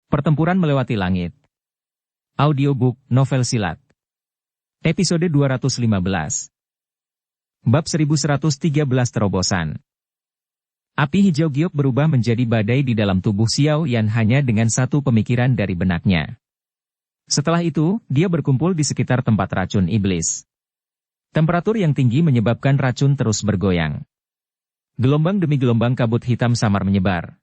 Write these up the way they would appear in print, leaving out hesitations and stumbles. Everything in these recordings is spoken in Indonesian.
Pertempuran Melewati Langit. Audiobook, novel silat. Episode 215. Bab 1113 Terobosan. Api hijau giok berubah menjadi badai di dalam tubuh Xiao Yan hanya dengan satu pemikiran dari benaknya. Setelah itu, dia berkumpul di sekitar tempat racun iblis. Temperatur yang tinggi menyebabkan racun terus bergoyang. Gelombang demi gelombang kabut hitam samar menyebar.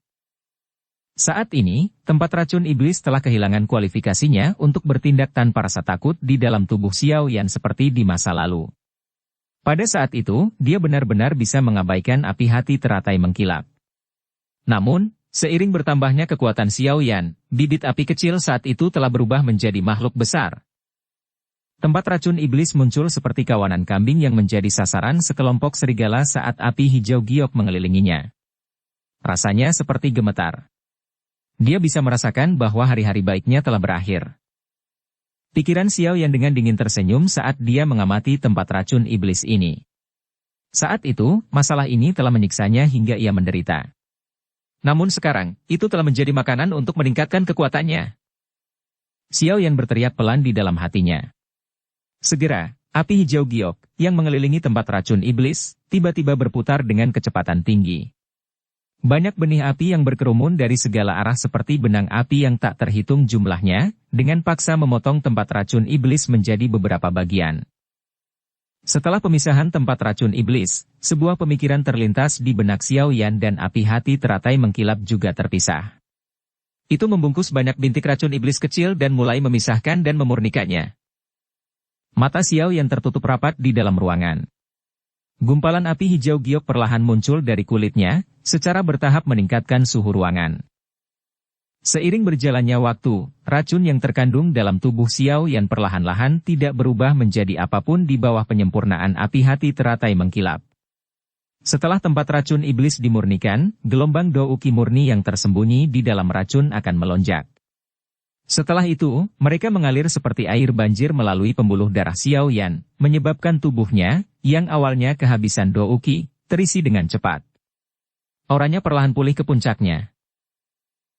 Saat ini, tempat racun iblis telah kehilangan kualifikasinya untuk bertindak tanpa rasa takut di dalam tubuh Xiao Yan seperti di masa lalu. Pada saat itu, dia benar-benar bisa mengabaikan api hati teratai mengkilap. Namun, seiring bertambahnya kekuatan Xiao Yan, bibit api kecil saat itu telah berubah menjadi makhluk besar. Tempat racun iblis muncul seperti kawanan kambing yang menjadi sasaran sekelompok serigala saat api hijau giok mengelilinginya. Rasanya seperti gemetar. Dia bisa merasakan bahwa hari-hari baiknya telah berakhir. Pikiran Xiao Yan dengan dingin tersenyum saat dia mengamati tempat racun iblis ini. Saat itu, masalah ini telah menyiksanya hingga ia menderita. Namun sekarang, itu telah menjadi makanan untuk meningkatkan kekuatannya. Xiao Yan berteriak pelan di dalam hatinya. Segera, api hijau giok, yang mengelilingi tempat racun iblis, tiba-tiba berputar dengan kecepatan tinggi. Banyak benih api yang berkerumun dari segala arah seperti benang api yang tak terhitung jumlahnya, dengan paksa memotong tempat racun iblis menjadi beberapa bagian. Setelah pemisahan tempat racun iblis, sebuah pemikiran terlintas di benak Xiao Yan dan api hati teratai mengkilap juga terpisah. Itu membungkus banyak bintik racun iblis kecil dan mulai memisahkan dan memurnikannya. Mata Xiao Yan tertutup rapat di dalam ruangan. Gumpalan api hijau giok perlahan muncul dari kulitnya, secara bertahap meningkatkan suhu ruangan. Seiring berjalannya waktu, racun yang terkandung dalam tubuh Xiao Yan perlahan-lahan tidak berubah menjadi apapun di bawah penyempurnaan api hati teratai mengkilap. Setelah tempat racun iblis dimurnikan, gelombang douki murni yang tersembunyi di dalam racun akan melonjak. Setelah itu, mereka mengalir seperti air banjir melalui pembuluh darah Xiao Yan, menyebabkan tubuhnya, yang awalnya kehabisan douki, terisi dengan cepat. Auranya perlahan pulih ke puncaknya.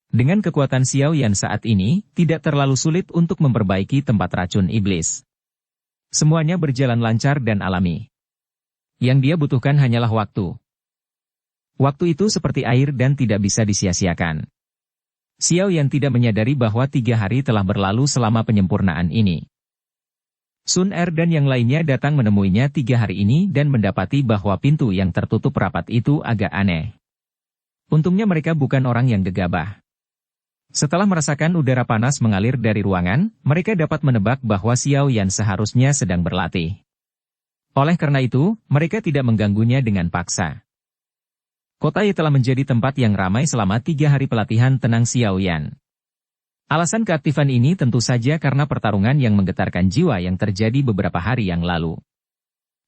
Dengan kekuatan Xiao Yan saat ini, tidak terlalu sulit untuk memperbaiki tempat racun iblis. Semuanya berjalan lancar dan alami. Yang dia butuhkan hanyalah waktu. Waktu itu seperti air dan tidak bisa disia-siakan. Xiao Yan tidak menyadari bahwa 3 hari telah berlalu selama penyempurnaan ini. Sun Er dan yang lainnya datang menemuinya 3 hari ini dan mendapati bahwa pintu yang tertutup rapat itu agak aneh. Untungnya mereka bukan orang yang gegabah. Setelah merasakan udara panas mengalir dari ruangan, mereka dapat menebak bahwa Xiao Yan seharusnya sedang berlatih. Oleh karena itu, mereka tidak mengganggunya dengan paksa. Kota Ye telah menjadi tempat yang ramai selama 3 hari pelatihan tenang Xiao Yan. Alasan keaktifan ini tentu saja karena pertarungan yang menggetarkan jiwa yang terjadi beberapa hari yang lalu.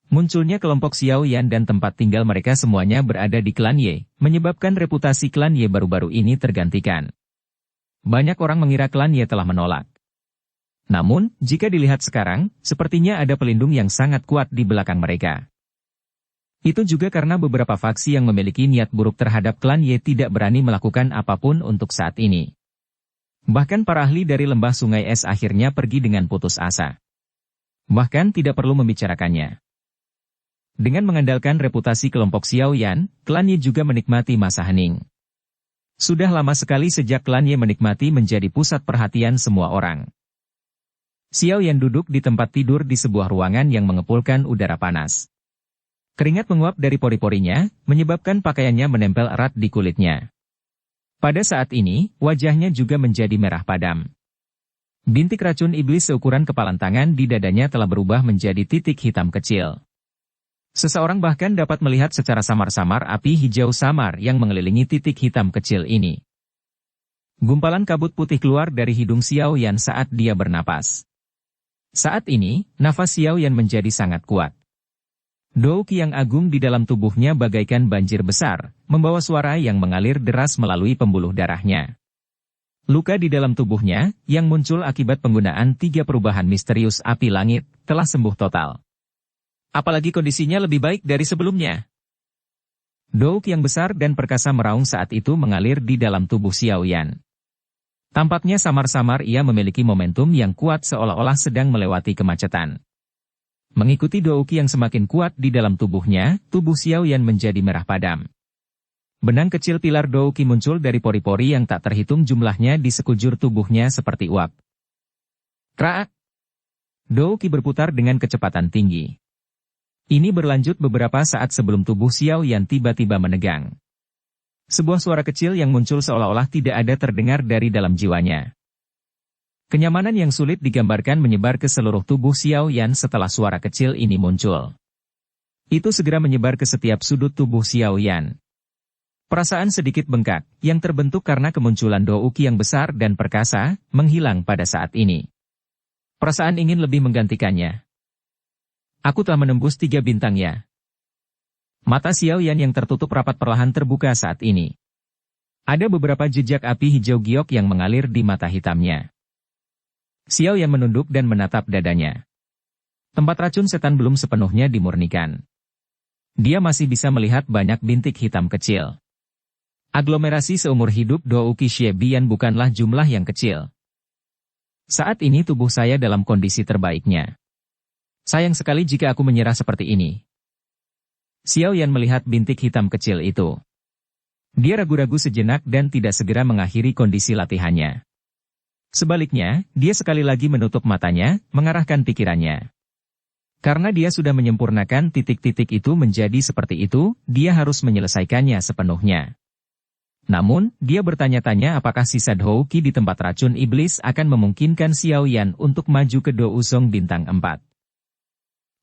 Munculnya kelompok Xiao Yan dan tempat tinggal mereka semuanya berada di klan Ye, menyebabkan reputasi klan Ye baru-baru ini tergantikan. Banyak orang mengira klan Ye telah menolak. Namun, jika dilihat sekarang, sepertinya ada pelindung yang sangat kuat di belakang mereka. Itu juga karena beberapa faksi yang memiliki niat buruk terhadap klan Ye tidak berani melakukan apapun untuk saat ini. Bahkan para ahli dari lembah sungai es akhirnya pergi dengan putus asa. Bahkan tidak perlu membicarakannya. Dengan mengandalkan reputasi kelompok Xiao Yan, klan Ye juga menikmati masa hening. Sudah lama sekali sejak klan Ye menikmati menjadi pusat perhatian semua orang. Xiao Yan duduk di tempat tidur di sebuah ruangan yang mengepulkan udara panas. Keringat menguap dari pori-porinya, menyebabkan pakaiannya menempel erat di kulitnya. Pada saat ini, wajahnya juga menjadi merah padam. Bintik racun iblis seukuran kepalan tangan di dadanya telah berubah menjadi titik hitam kecil. Seseorang bahkan dapat melihat secara samar-samar api hijau samar yang mengelilingi titik hitam kecil ini. Gumpalan kabut putih keluar dari hidung Xiao Yan saat dia bernapas. Saat ini, nafas Xiao Yan menjadi sangat kuat. Douki yang agung di dalam tubuhnya bagaikan banjir besar, membawa suara yang mengalir deras melalui pembuluh darahnya. Luka di dalam tubuhnya, yang muncul akibat penggunaan 3 perubahan misterius api langit, telah sembuh total. Apalagi kondisinya lebih baik dari sebelumnya. Douk yang besar dan perkasa meraung saat itu mengalir di dalam tubuh Xiao Yan. Tampaknya samar-samar ia memiliki momentum yang kuat seolah-olah sedang melewati kemacetan. Mengikuti Douki yang semakin kuat di dalam tubuhnya, tubuh Xiao Yan menjadi merah padam. Benang kecil pilar Douki muncul dari pori-pori yang tak terhitung jumlahnya di sekujur tubuhnya seperti uap. Kraak! Douki berputar dengan kecepatan tinggi. Ini berlanjut beberapa saat sebelum tubuh Xiao Yan tiba-tiba menegang. Sebuah suara kecil yang muncul seolah-olah tidak ada terdengar dari dalam jiwanya. Kenyamanan yang sulit digambarkan menyebar ke seluruh tubuh Xiao Yan setelah suara kecil ini muncul. Itu segera menyebar ke setiap sudut tubuh Xiao Yan. Perasaan sedikit bengkak, yang terbentuk karena kemunculan Douki yang besar dan perkasa, menghilang pada saat ini. Perasaan ingin lebih menggantikannya. Aku telah menembus 3 bintangnya. Mata Xiao Yan yang tertutup rapat perlahan terbuka saat ini. Ada beberapa jejak api hijau giok yang mengalir di mata hitamnya. Xiao Yan menunduk dan menatap dadanya. Tempat racun setan belum sepenuhnya dimurnikan. Dia masih bisa melihat banyak bintik hitam kecil. Aglomerasi seumur hidup Douki Xiebian bukanlah jumlah yang kecil. Saat ini tubuh saya dalam kondisi terbaiknya. Sayang sekali jika aku menyerah seperti ini. Xiao Yan melihat bintik hitam kecil itu. Dia ragu-ragu sejenak dan tidak segera mengakhiri kondisi latihannya. Sebaliknya, dia sekali lagi menutup matanya, mengarahkan pikirannya. Karena dia sudah menyempurnakan titik-titik itu menjadi seperti itu, dia harus menyelesaikannya sepenuhnya. Namun, dia bertanya-tanya apakah sisa Douki di tempat racun iblis akan memungkinkan Xiao Yan untuk maju ke Douzong bintang 4.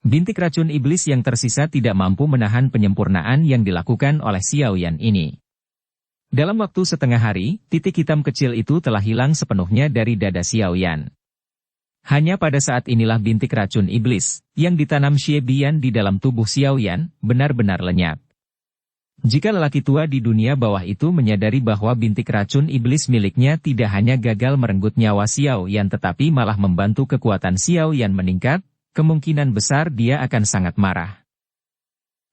Bintik racun iblis yang tersisa tidak mampu menahan penyempurnaan yang dilakukan oleh Xiao Yan ini. Dalam waktu setengah hari, titik hitam kecil itu telah hilang sepenuhnya dari dada Xiao Yan. Hanya pada saat inilah bintik racun iblis, yang ditanam Xiebian di dalam tubuh Xiao Yan, benar-benar lenyap. Jika lelaki tua di dunia bawah itu menyadari bahwa bintik racun iblis miliknya tidak hanya gagal merenggut nyawa Xiao Yan tetapi malah membantu kekuatan Xiao Yan meningkat, kemungkinan besar dia akan sangat marah.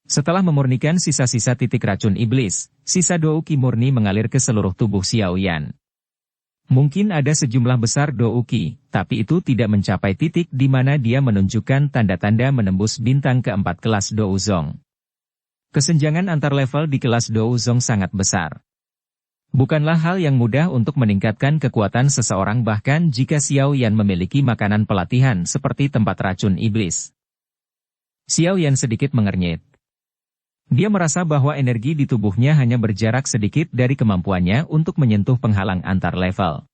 Setelah memurnikan sisa-sisa titik racun iblis, sisa Douki murni mengalir ke seluruh tubuh Xiao Yan. Mungkin ada sejumlah besar Douki, tapi itu tidak mencapai titik di mana dia menunjukkan tanda-tanda menembus bintang keempat kelas Douzong. Kesenjangan antar level di kelas Douzong sangat besar. Bukanlah hal yang mudah untuk meningkatkan kekuatan seseorang bahkan jika Xiao Yan memiliki makanan pelatihan seperti tempat racun iblis. Xiao Yan sedikit mengernyit. Dia merasa bahwa energi di tubuhnya hanya berjarak sedikit dari kemampuannya untuk menyentuh penghalang antar level.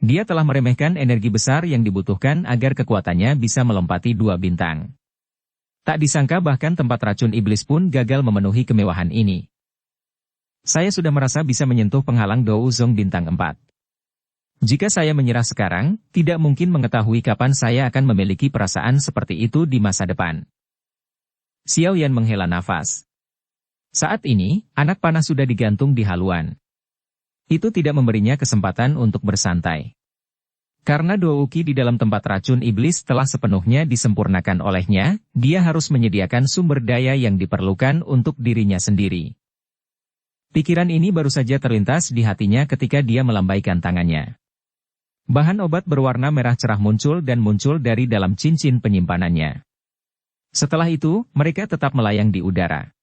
Dia telah meremehkan energi besar yang dibutuhkan agar kekuatannya bisa melompati 2 bintang. Tak disangka bahkan tempat racun iblis pun gagal memenuhi kemewahan ini. Saya sudah merasa bisa menyentuh penghalang Douzong bintang 4. Jika saya menyerah sekarang, tidak mungkin mengetahui kapan saya akan memiliki perasaan seperti itu di masa depan. Xiao Yan menghela nafas. Saat ini, anak panah sudah digantung di haluan. Itu tidak memberinya kesempatan untuk bersantai. Karena Douki di dalam tempat racun iblis telah sepenuhnya disempurnakan olehnya, dia harus menyediakan sumber daya yang diperlukan untuk dirinya sendiri. Pikiran ini baru saja terlintas di hatinya ketika dia melambaikan tangannya. Bahan obat berwarna merah cerah muncul dari dalam cincin penyimpanannya. Setelah itu, mereka tetap melayang di udara.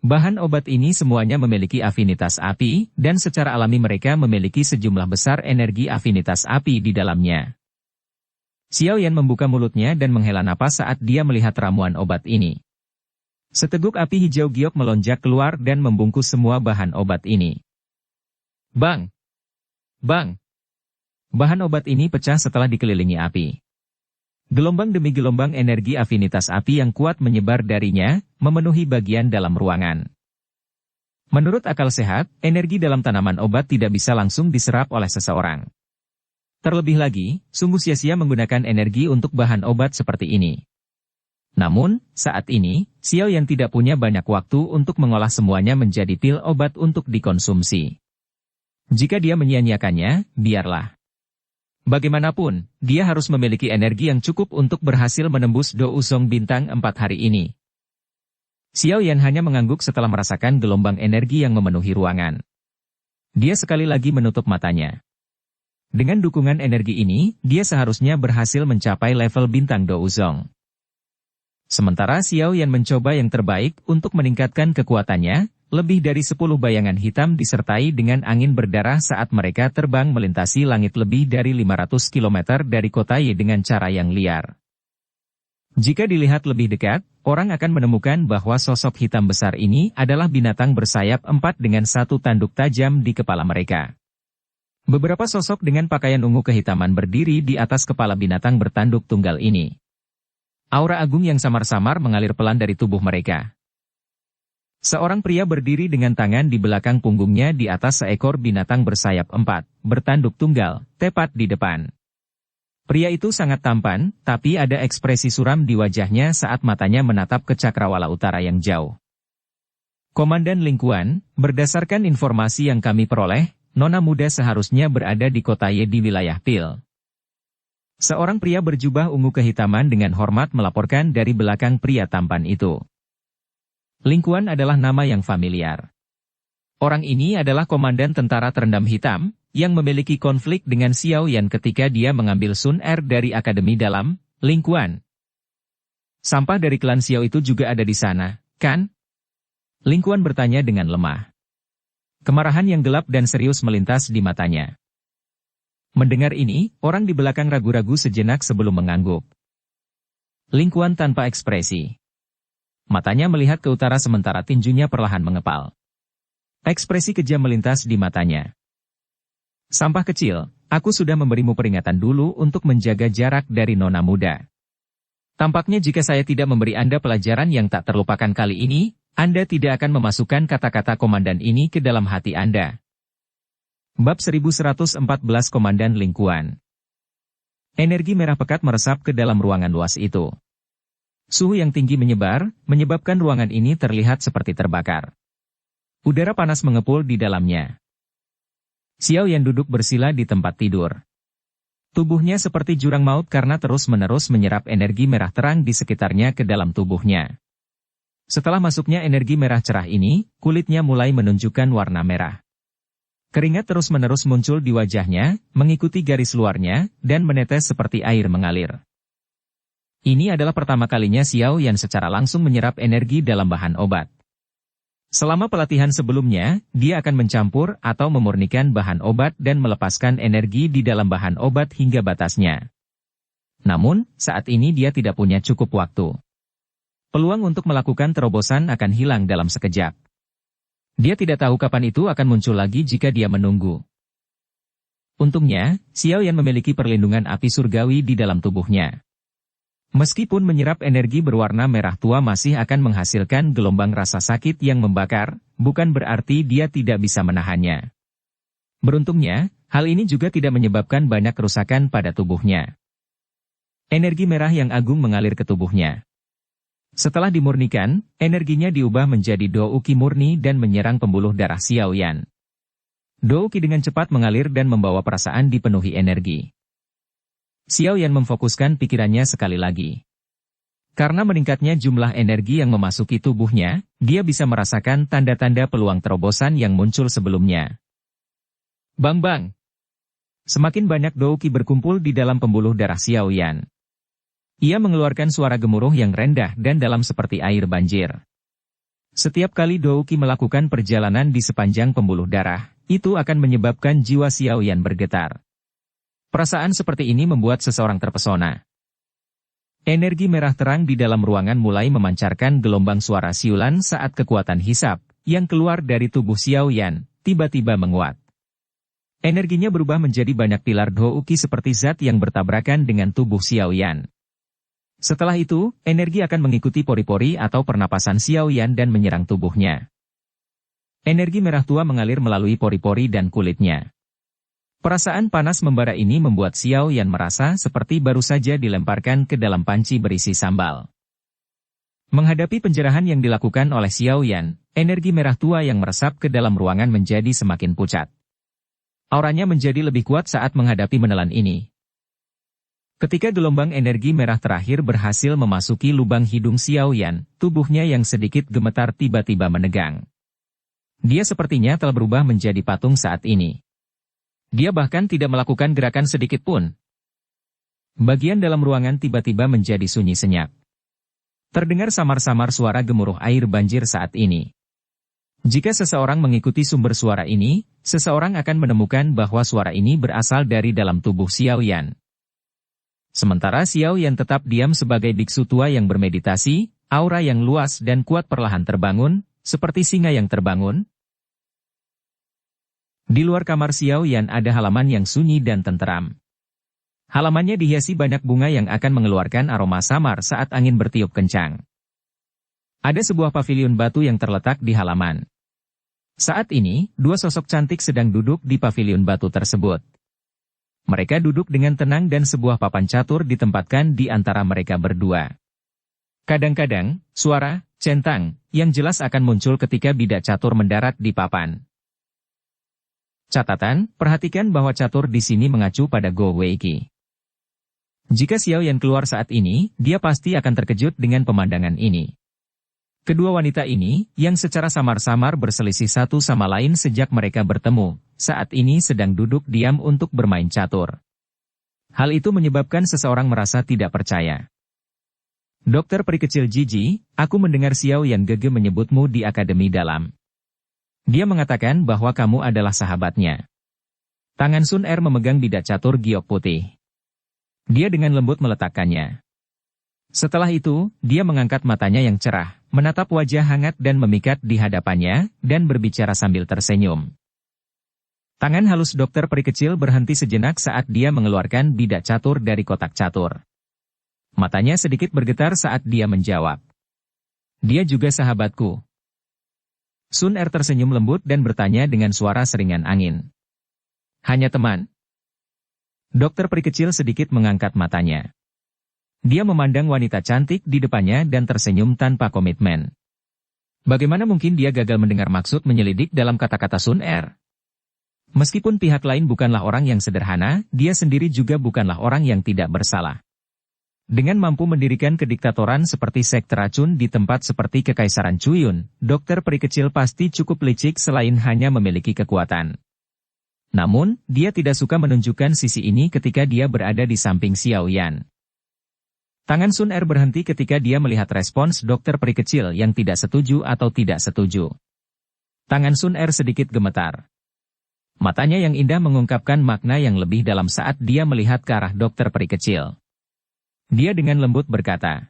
Bahan obat ini semuanya memiliki afinitas api, dan secara alami mereka memiliki sejumlah besar energi afinitas api di dalamnya. Xiao Yan membuka mulutnya dan menghela napas saat dia melihat ramuan obat ini. Seteguk api hijau giok melonjak keluar dan membungkus semua bahan obat ini. Bang! Bang! Bahan obat ini pecah setelah dikelilingi api. Gelombang demi gelombang energi afinitas api yang kuat menyebar darinya, memenuhi bagian dalam ruangan. Menurut akal sehat, energi dalam tanaman obat tidak bisa langsung diserap oleh seseorang. Terlebih lagi, sungguh sia-sia menggunakan energi untuk bahan obat seperti ini. Namun, saat ini, Xiao Yan tidak punya banyak waktu untuk mengolah semuanya menjadi pil obat untuk dikonsumsi. Jika dia menyia-nyiakannya, biarlah. Bagaimanapun, dia harus memiliki energi yang cukup untuk berhasil menembus Douzong bintang 4 hari ini. Xiao Yan hanya mengangguk setelah merasakan gelombang energi yang memenuhi ruangan. Dia sekali lagi menutup matanya. Dengan dukungan energi ini, dia seharusnya berhasil mencapai level bintang Douzong. Sementara Xiao Yan mencoba yang terbaik untuk meningkatkan kekuatannya, lebih dari 10 bayangan hitam disertai dengan angin berdarah saat mereka terbang melintasi langit lebih dari 500 km dari kota Ye dengan cara yang liar. Jika dilihat lebih dekat, orang akan menemukan bahwa sosok hitam besar ini adalah binatang bersayap 4 dengan satu tanduk tajam di kepala mereka. Beberapa sosok dengan pakaian ungu kehitaman berdiri di atas kepala binatang bertanduk tunggal ini. Aura agung yang samar-samar mengalir pelan dari tubuh mereka. Seorang pria berdiri dengan tangan di belakang punggungnya di atas seekor binatang bersayap 4, bertanduk tunggal, tepat di depan. Pria itu sangat tampan, tapi ada ekspresi suram di wajahnya saat matanya menatap ke cakrawala utara yang jauh. Komandan Lingkuan, berdasarkan informasi yang kami peroleh, nona muda seharusnya berada di kota Ye di wilayah Pil. Seorang pria berjubah ungu kehitaman dengan hormat melaporkan dari belakang pria tampan itu. Lingkuan adalah nama yang familiar. Orang ini adalah komandan tentara terendam hitam, yang memiliki konflik dengan Xiao Yan ketika dia mengambil Sun Er dari Akademi Dalam, Lingkuan. Sampah dari klan Xiao itu juga ada di sana, kan? Lingkuan bertanya dengan lemah. Kemarahan yang gelap dan serius melintas di matanya. Mendengar ini, orang di belakang ragu-ragu sejenak sebelum mengangguk. Lingkuan tanpa ekspresi. Matanya melihat ke utara sementara tinjunya perlahan mengepal. Ekspresi kejam melintas di matanya. Sampah kecil, aku sudah memberimu peringatan dulu untuk menjaga jarak dari nona muda. Tampaknya jika saya tidak memberi Anda pelajaran yang tak terlupakan kali ini, Anda tidak akan memasukkan kata-kata komandan ini ke dalam hati Anda. Bab 1114 Komandan Lingkuan. Energi merah pekat meresap ke dalam ruangan luas itu. Suhu yang tinggi menyebar, menyebabkan ruangan ini terlihat seperti terbakar. Udara panas mengepul di dalamnya. Xiao Yan duduk bersila di tempat tidur. Tubuhnya seperti jurang maut karena terus-menerus menyerap energi merah terang di sekitarnya ke dalam tubuhnya. Setelah masuknya energi merah cerah ini, kulitnya mulai menunjukkan warna merah. Keringat terus-menerus muncul di wajahnya, mengikuti garis luarnya, dan menetes seperti air mengalir. Ini adalah pertama kalinya Xiao Yan secara langsung menyerap energi dalam bahan obat. Selama pelatihan sebelumnya, dia akan mencampur atau memurnikan bahan obat dan melepaskan energi di dalam bahan obat hingga batasnya. Namun, saat ini dia tidak punya cukup waktu. Peluang untuk melakukan terobosan akan hilang dalam sekejap. Dia tidak tahu kapan itu akan muncul lagi jika dia menunggu. Untungnya, Xiao Yan memiliki perlindungan api surgawi di dalam tubuhnya. Meskipun menyerap energi berwarna merah tua masih akan menghasilkan gelombang rasa sakit yang membakar, bukan berarti dia tidak bisa menahannya. Beruntungnya, hal ini juga tidak menyebabkan banyak kerusakan pada tubuhnya. Energi merah yang agung mengalir ke tubuhnya. Setelah dimurnikan, energinya diubah menjadi Douqi murni dan menyerang pembuluh darah Xiao Yan. Douqi dengan cepat mengalir dan membawa perasaan dipenuhi energi. Xiao Yan memfokuskan pikirannya sekali lagi. Karena meningkatnya jumlah energi yang memasuki tubuhnya, dia bisa merasakan tanda-tanda peluang terobosan yang muncul sebelumnya. Bang-bang! Semakin banyak Douqi berkumpul di dalam pembuluh darah Xiao Yan. Ia mengeluarkan suara gemuruh yang rendah dan dalam seperti air banjir. Setiap kali Douqi melakukan perjalanan di sepanjang pembuluh darah, itu akan menyebabkan jiwa Xiao Yan bergetar. Perasaan seperti ini membuat seseorang terpesona. Energi merah terang di dalam ruangan mulai memancarkan gelombang suara siulan saat kekuatan hisap, yang keluar dari tubuh Xiao Yan, tiba-tiba menguat. Energinya berubah menjadi banyak pilar Douqi seperti zat yang bertabrakan dengan tubuh Xiao Yan. Setelah itu, energi akan mengikuti pori-pori atau pernapasan Xiao Yan dan menyerang tubuhnya. Energi merah tua mengalir melalui pori-pori dan kulitnya. Perasaan panas membara ini membuat Xiao Yan merasa seperti baru saja dilemparkan ke dalam panci berisi sambal. Menghadapi penjarahan yang dilakukan oleh Xiao Yan, energi merah tua yang meresap ke dalam ruangan menjadi semakin pucat. Auranya menjadi lebih kuat saat menghadapi menelan ini. Ketika gelombang energi merah terakhir berhasil memasuki lubang hidung Xiao Yan, tubuhnya yang sedikit gemetar tiba-tiba menegang. Dia sepertinya telah berubah menjadi patung saat ini. Dia bahkan tidak melakukan gerakan sedikit pun. Bagian dalam ruangan tiba-tiba menjadi sunyi senyap. Terdengar samar-samar suara gemuruh air banjir saat ini. Jika seseorang mengikuti sumber suara ini, seseorang akan menemukan bahwa suara ini berasal dari dalam tubuh Xiao Yan. Sementara Xiao Yan tetap diam sebagai biksu tua yang bermeditasi, aura yang luas dan kuat perlahan terbangun, seperti singa yang terbangun. Di luar kamar Xiao Yan ada halaman yang sunyi dan tenteram. Halamannya dihiasi banyak bunga yang akan mengeluarkan aroma samar saat angin bertiup kencang. Ada sebuah pavilion batu yang terletak di halaman. Saat ini, dua sosok cantik sedang duduk di pavilion batu tersebut. Mereka duduk dengan tenang dan sebuah papan catur ditempatkan di antara mereka berdua. Kadang-kadang, suara centang yang jelas akan muncul ketika bidak catur mendarat di papan. Catatan, perhatikan bahwa catur di sini mengacu pada Go Wei Qi. Jika Xiao Yan keluar saat ini, dia pasti akan terkejut dengan pemandangan ini. Kedua wanita ini, yang secara samar-samar berselisih satu sama lain sejak mereka bertemu, saat ini sedang duduk diam untuk bermain catur. Hal itu menyebabkan seseorang merasa tidak percaya. Dokter peri kecil Jiji, aku mendengar Xiao Yan Gege menyebutmu di akademi dalam. Dia mengatakan bahwa kamu adalah sahabatnya. Tangan Sun Er memegang bidak catur giok putih. Dia dengan lembut meletakkannya. Setelah itu, dia mengangkat matanya yang cerah, menatap wajah hangat dan memikat di hadapannya, dan berbicara sambil tersenyum. Tangan halus dokter peri kecil berhenti sejenak saat dia mengeluarkan bidak catur dari kotak catur. Matanya sedikit bergetar saat dia menjawab. Dia juga sahabatku. Sun Er tersenyum lembut dan bertanya dengan suara seringan angin. Hanya teman? Dokter peri kecil sedikit mengangkat matanya. Dia memandang wanita cantik di depannya dan tersenyum tanpa komitmen. Bagaimana mungkin dia gagal mendengar maksud menyelidik dalam kata-kata Sun Er? Meskipun pihak lain bukanlah orang yang sederhana, dia sendiri juga bukanlah orang yang tidak bersalah. Dengan mampu mendirikan kediktatoran seperti sekte racun di tempat seperti Kekaisaran Cuyun, dokter peri kecil pasti cukup licik selain hanya memiliki kekuatan. Namun, dia tidak suka menunjukkan sisi ini ketika dia berada di samping Xiao Yan. Tangan Sun Er berhenti ketika dia melihat respons dokter peri kecil yang tidak setuju atau tidak setuju. Tangan Sun Er sedikit gemetar. Matanya yang indah mengungkapkan makna yang lebih dalam saat dia melihat ke arah dokter peri kecil. Dia dengan lembut berkata,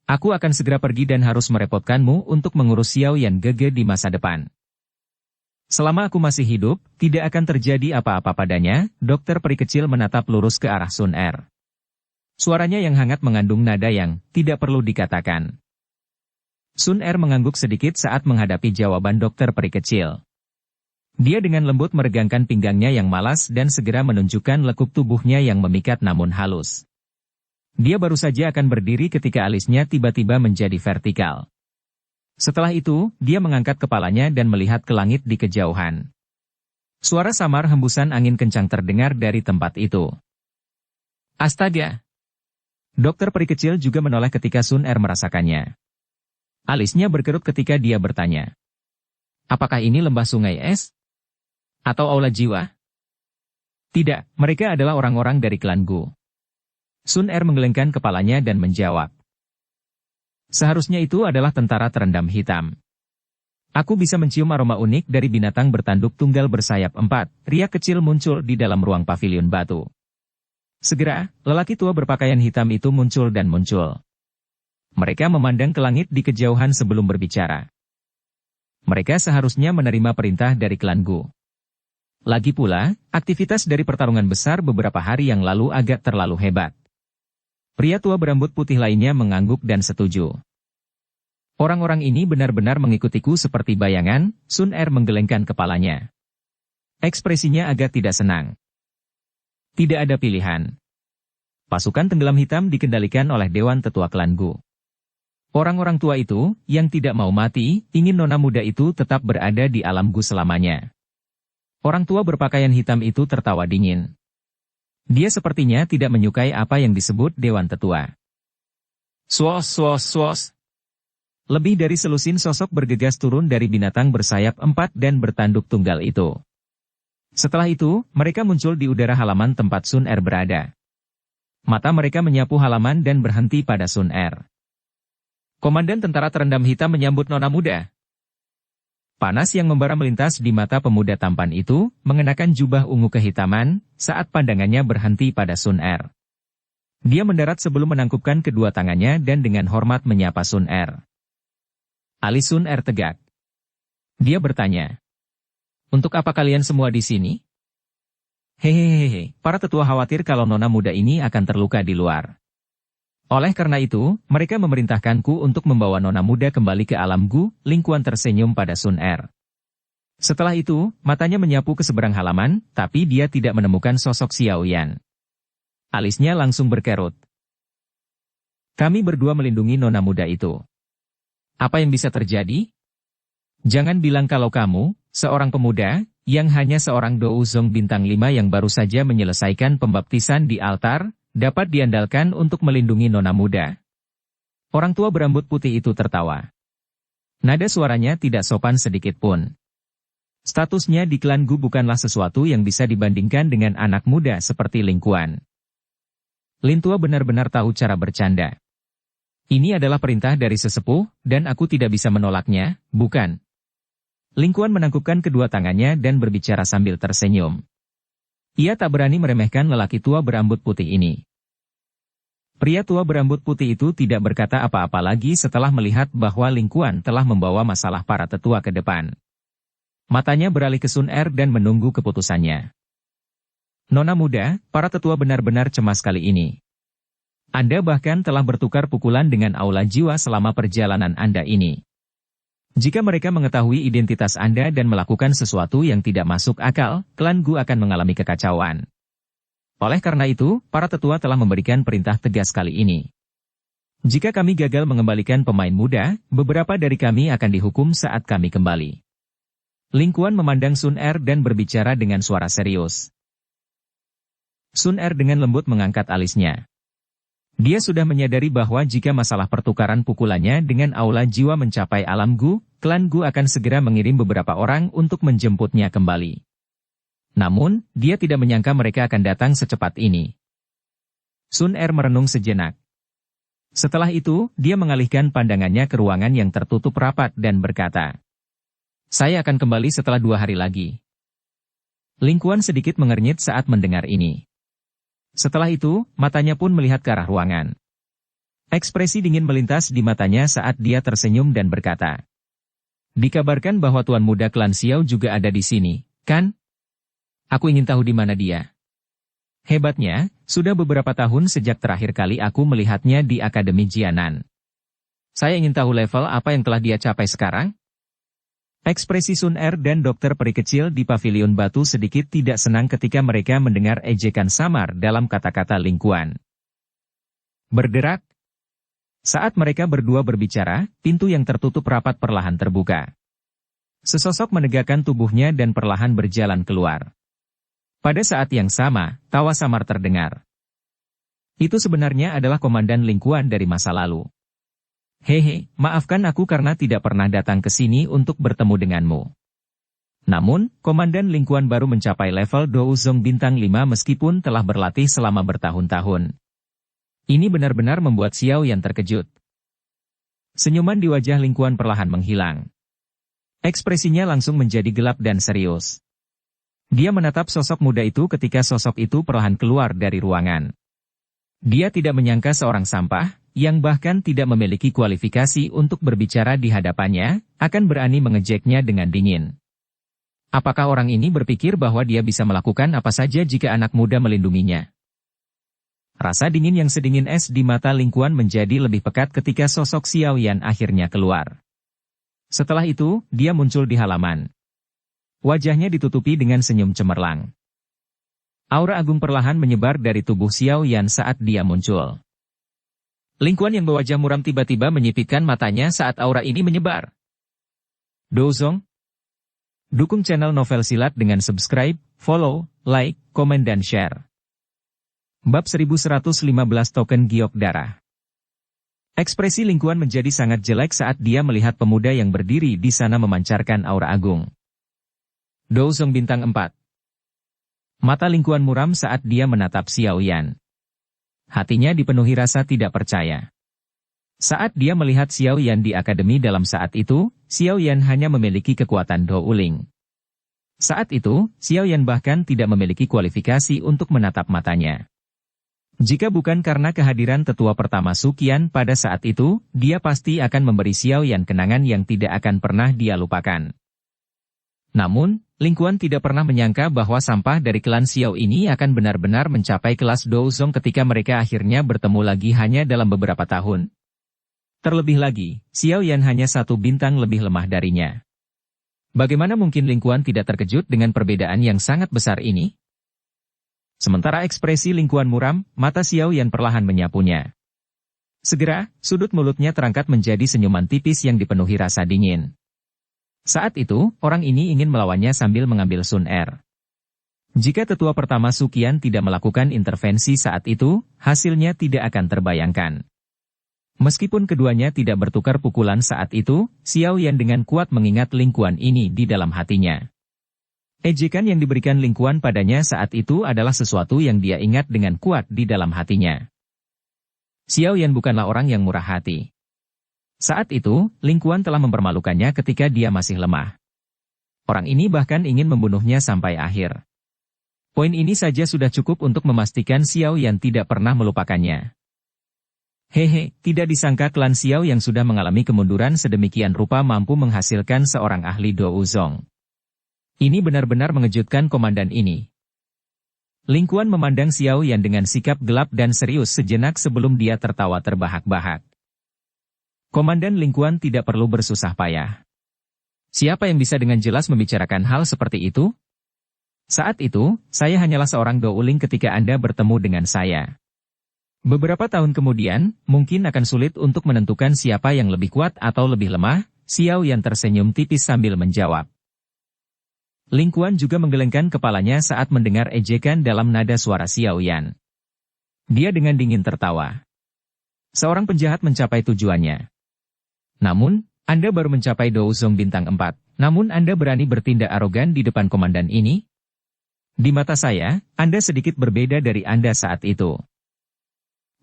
aku akan segera pergi dan harus merepotkanmu untuk mengurus Xiao Yan Gege di masa depan. Selama aku masih hidup, tidak akan terjadi apa-apa padanya. Dokter peri kecil menatap lurus ke arah Sun Er. Suaranya yang hangat mengandung nada yang tidak perlu dikatakan. Sun Er mengangguk sedikit saat menghadapi jawaban dokter peri kecil. Dia dengan lembut meregangkan pinggangnya yang malas dan segera menunjukkan lekuk tubuhnya yang memikat namun halus. Dia baru saja akan berdiri ketika alisnya tiba-tiba menjadi vertikal. Setelah itu, dia mengangkat kepalanya dan melihat ke langit di kejauhan. Suara samar hembusan angin kencang terdengar dari tempat itu. Astaga! Dokter peri kecil juga menoleh ketika Sun Er merasakannya. Alisnya berkerut ketika dia bertanya. Apakah ini lembah sungai es? Atau aula jiwa? Tidak, mereka adalah orang-orang dari klan Gu. Sun Er menggelengkan kepalanya dan menjawab. Seharusnya itu adalah tentara terendam hitam. Aku bisa mencium aroma unik dari binatang bertanduk tunggal bersayap 4, riak kecil muncul di dalam ruang pavilion batu. Segera, lelaki tua berpakaian hitam itu muncul dan muncul. Mereka memandang ke langit di kejauhan sebelum berbicara. Mereka seharusnya menerima perintah dari klan Gu. Lagi pula, aktivitas dari pertarungan besar beberapa hari yang lalu agak terlalu hebat. Pria tua berambut putih lainnya mengangguk dan setuju. Orang-orang ini benar-benar mengikutiku seperti bayangan. Sun Er menggelengkan kepalanya. Ekspresinya agak tidak senang. Tidak ada pilihan. Pasukan tenggelam hitam dikendalikan oleh Dewan Tetua Klan Gu. Orang-orang tua itu, yang tidak mau mati, ingin nona muda itu tetap berada di alam Gu selamanya. Orang tua berpakaian hitam itu tertawa dingin. Dia sepertinya tidak menyukai apa yang disebut Dewan Tetua. Swos, swos, swos. Lebih dari selusin sosok bergegas turun dari binatang bersayap 4 dan bertanduk tunggal itu. Setelah itu, mereka muncul di udara halaman tempat Sun Er berada. Mata mereka menyapu halaman dan berhenti pada Sun Er. Komandan tentara terendam hitam menyambut nona muda. Panas yang membara melintas di mata pemuda tampan itu, mengenakan jubah ungu kehitaman, saat pandangannya berhenti pada Sun Er. Dia mendarat sebelum menangkupkan kedua tangannya dan dengan hormat menyapa Sun Er. Alis Sun Er tegak. Dia bertanya, "Untuk apa kalian semua di sini?" "Hehehehe, para tetua khawatir kalau nona muda ini akan terluka di luar. Oleh karena itu, mereka memerintahkanku untuk membawa nona muda kembali ke alam Gu." Lingkuan tersenyum pada Sun Er. Setelah itu, matanya menyapu ke seberang halaman, tapi dia tidak menemukan sosok Xiao Yan. Alisnya langsung berkerut. "Kami berdua melindungi nona muda itu. Apa yang bisa terjadi? Jangan bilang kalau kamu, seorang pemuda, yang hanya seorang Dou Zong bintang 5 yang baru saja menyelesaikan pembaptisan di altar, dapat diandalkan untuk melindungi nona muda." Orang tua berambut putih itu tertawa. Nada suaranya tidak sopan sedikit pun. Statusnya di klan Gu bukanlah sesuatu yang bisa dibandingkan dengan anak muda seperti Lingkuan. Lin tua benar-benar tahu cara bercanda. Ini adalah perintah dari sesepuh, dan aku tidak bisa menolaknya, bukan? Lingkuan menangkupkan kedua tangannya dan berbicara sambil tersenyum. Ia tak berani meremehkan lelaki tua berambut putih ini. Pria tua berambut putih itu tidak berkata apa-apa lagi setelah melihat bahwa Lingkuan telah membawa masalah para tetua ke depan. Matanya beralih ke Sun Er dan menunggu keputusannya. "Nona muda, para tetua benar-benar cemas kali ini. Anda bahkan telah bertukar pukulan dengan aula jiwa selama perjalanan Anda ini. Jika mereka mengetahui identitas Anda dan melakukan sesuatu yang tidak masuk akal, klan Gu akan mengalami kekacauan. Oleh karena itu, para tetua telah memberikan perintah tegas kali ini. Jika kami gagal mengembalikan pemain muda, beberapa dari kami akan dihukum saat kami kembali." Lingkuan memandang Sun Er dan berbicara dengan suara serius. Sun Er dengan lembut mengangkat alisnya. Dia sudah menyadari bahwa jika masalah pertukaran pukulannya dengan aula jiwa mencapai alam Gu, klan Gu akan segera mengirim beberapa orang untuk menjemputnya kembali. Namun, dia tidak menyangka mereka akan datang secepat ini. Sun Er merenung sejenak. Setelah itu, dia mengalihkan pandangannya ke ruangan yang tertutup rapat dan berkata, "Saya akan kembali setelah 2 hari lagi." Lingkuan sedikit mengernyit saat mendengar ini. Setelah itu, matanya pun melihat ke arah ruangan. Ekspresi dingin melintas di matanya saat dia tersenyum dan berkata, "Dikabarkan bahwa tuan muda klan Xiao juga ada di sini, kan? Aku ingin tahu di mana dia." Hebatnya, sudah beberapa tahun sejak terakhir kali aku melihatnya di Akademi Jianan. Saya ingin tahu level apa yang telah dia capai sekarang? Ekspresi Sun Er dan dokter peri kecil di pavilion batu sedikit tidak senang ketika mereka mendengar ejekan samar dalam kata-kata Lingkuan. Bergerak. Saat mereka berdua berbicara, pintu yang tertutup rapat perlahan terbuka. Sesosok menegakkan tubuhnya dan perlahan berjalan keluar. Pada saat yang sama, tawa samar terdengar. Itu sebenarnya adalah Komandan Lingkuan dari masa lalu. "Hehe, maafkan aku karena tidak pernah datang ke sini untuk bertemu denganmu." Namun, Komandan Lingkuan baru mencapai level Dou Zong bintang 5 meskipun telah berlatih selama bertahun-tahun. Ini benar-benar membuat Xiao Yan terkejut. Senyuman di wajah Lingkuan perlahan menghilang. Ekspresinya langsung menjadi gelap dan serius. Dia menatap sosok muda itu ketika sosok itu perlahan keluar dari ruangan. Dia tidak menyangka seorang sampah, yang bahkan tidak memiliki kualifikasi untuk berbicara di hadapannya, akan berani mengejeknya dengan dingin. Apakah orang ini berpikir bahwa dia bisa melakukan apa saja jika anak muda melindunginya? Rasa dingin yang sedingin es di mata Lingkuan menjadi lebih pekat ketika sosok Xiao Yan akhirnya keluar. Setelah itu, dia muncul di halaman. Wajahnya ditutupi dengan senyum cemerlang. Aura agung perlahan menyebar dari tubuh Xiao Yan saat dia muncul. Lingkuan yang berwajah muram tiba-tiba menyipitkan matanya saat aura ini menyebar. Dozong? Dukung channel Novel Silat dengan subscribe, follow, like, komen dan share. Bab 1115 Token Giok Darah. Ekspresi Lingkuan menjadi sangat jelek saat dia melihat pemuda yang berdiri di sana memancarkan aura agung. Dozong bintang 4. Mata Ling Kuan muram saat dia menatap Xiao Yan. Hatinya dipenuhi rasa tidak percaya. Saat dia melihat Xiao Yan di akademi dalam saat itu, Xiao Yan hanya memiliki kekuatan Do Uling. Saat itu, Xiao Yan bahkan tidak memiliki kualifikasi untuk menatap matanya. Jika bukan karena kehadiran tetua pertama Su Qian pada saat itu, dia pasti akan memberi Xiao Yan kenangan yang tidak akan pernah dia lupakan. Namun, Ling Kuan tidak pernah menyangka bahwa sampah dari klan Xiao ini akan benar-benar mencapai kelas Douzong ketika mereka akhirnya bertemu lagi hanya dalam beberapa tahun. Terlebih lagi, Xiao Yan hanya 1 bintang lebih lemah darinya. Bagaimana mungkin Ling Kuan tidak terkejut dengan perbedaan yang sangat besar ini? Sementara ekspresi Ling Kuan muram, mata Xiao Yan perlahan menyapunya. Segera, sudut mulutnya terangkat menjadi senyuman tipis yang dipenuhi rasa dingin. Saat itu, orang ini ingin melawannya sambil mengambil Sun Er. Jika tetua pertama Su Qian tidak melakukan intervensi saat itu, hasilnya tidak akan terbayangkan. Meskipun keduanya tidak bertukar pukulan saat itu, Xiao Yan dengan kuat mengingat Ling Kuan ini di dalam hatinya. Ejekan yang diberikan Ling Kuan padanya saat itu adalah sesuatu yang dia ingat dengan kuat di dalam hatinya. Xiao Yan bukanlah orang yang murah hati. Saat itu, Ling Kuan telah mempermalukannya ketika dia masih lemah. Orang ini bahkan ingin membunuhnya sampai akhir. Poin ini saja sudah cukup untuk memastikan Xiao Yan tidak pernah melupakannya. Hehe, tidak disangka klan Xiao yang sudah mengalami kemunduran sedemikian rupa mampu menghasilkan seorang ahli Douzong. Ini benar-benar mengejutkan komandan ini. Ling Kuan memandang Xiao Yan dengan sikap gelap dan serius sejenak sebelum dia tertawa terbahak-bahak. Komandan Ling Kuan tidak perlu bersusah payah. Siapa yang bisa dengan jelas membicarakan hal seperti itu? Saat itu, saya hanyalah seorang douling ketika Anda bertemu dengan saya. Beberapa tahun kemudian, mungkin akan sulit untuk menentukan siapa yang lebih kuat atau lebih lemah, Xiao Yan tersenyum tipis sambil menjawab. Ling Kuan juga menggelengkan kepalanya saat mendengar ejekan dalam nada suara Xiao Yan. Dia dengan dingin tertawa. Seorang penjahat mencapai tujuannya. Namun, Anda baru mencapai Douzong bintang 4, namun Anda berani bertindak arogan di depan komandan ini? Di mata saya, Anda sedikit berbeda dari Anda saat itu.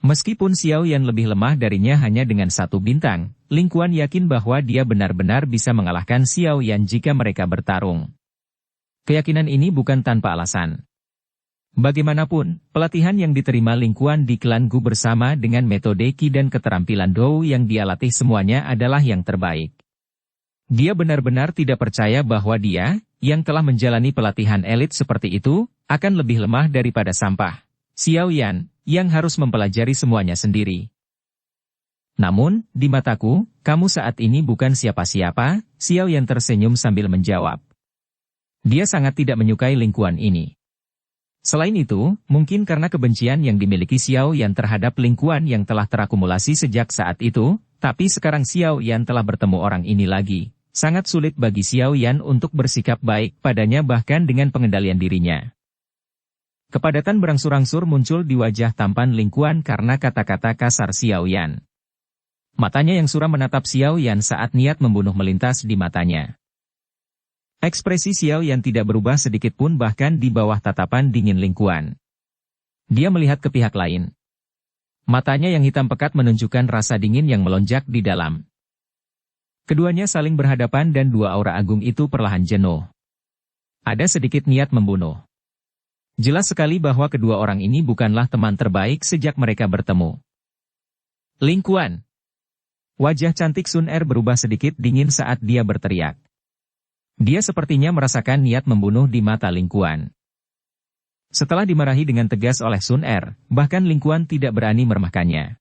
Meskipun Xiao Yan lebih lemah darinya hanya dengan 1 bintang, Ling Kuan yakin bahwa dia benar-benar bisa mengalahkan Xiao Yan jika mereka bertarung. Keyakinan ini bukan tanpa alasan. Bagaimanapun, pelatihan yang diterima Ling Kuan di klan Gu bersama dengan metode Qi dan keterampilan Dou yang dia latih semuanya adalah yang terbaik. Dia benar-benar tidak percaya bahwa dia, yang telah menjalani pelatihan elit seperti itu, akan lebih lemah daripada sampah Xiao Yan, yang harus mempelajari semuanya sendiri. Namun, di mataku, kamu saat ini bukan siapa-siapa, Xiao Yan tersenyum sambil menjawab. Dia sangat tidak menyukai Ling Kuan ini. Selain itu, mungkin karena kebencian yang dimiliki Xiao Yan terhadap Ling Kuan yang telah terakumulasi sejak saat itu, tapi sekarang Xiao Yan telah bertemu orang ini lagi. Sangat sulit bagi Xiao Yan untuk bersikap baik padanya bahkan dengan pengendalian dirinya. Kepadatan berangsur-angsur muncul di wajah tampan Ling Kuan karena kata-kata kasar Xiao Yan. Matanya yang suram menatap Xiao Yan saat niat membunuh melintas di matanya. Ekspresi Xiao Yan tidak berubah sedikit pun bahkan di bawah tatapan dingin Ling Kuan. Dia melihat ke pihak lain. Matanya yang hitam pekat menunjukkan rasa dingin yang melonjak di dalam. Keduanya saling berhadapan dan dua aura agung itu perlahan jenuh. Ada sedikit niat membunuh. Jelas sekali bahwa kedua orang ini bukanlah teman terbaik sejak mereka bertemu. Ling Kuan. Wajah cantik Sun Er berubah sedikit dingin saat dia berteriak. Dia sepertinya merasakan niat membunuh di mata Ling Kuan. Setelah dimarahi dengan tegas oleh Sun Er, bahkan Ling Kuan tidak berani meremehkannya.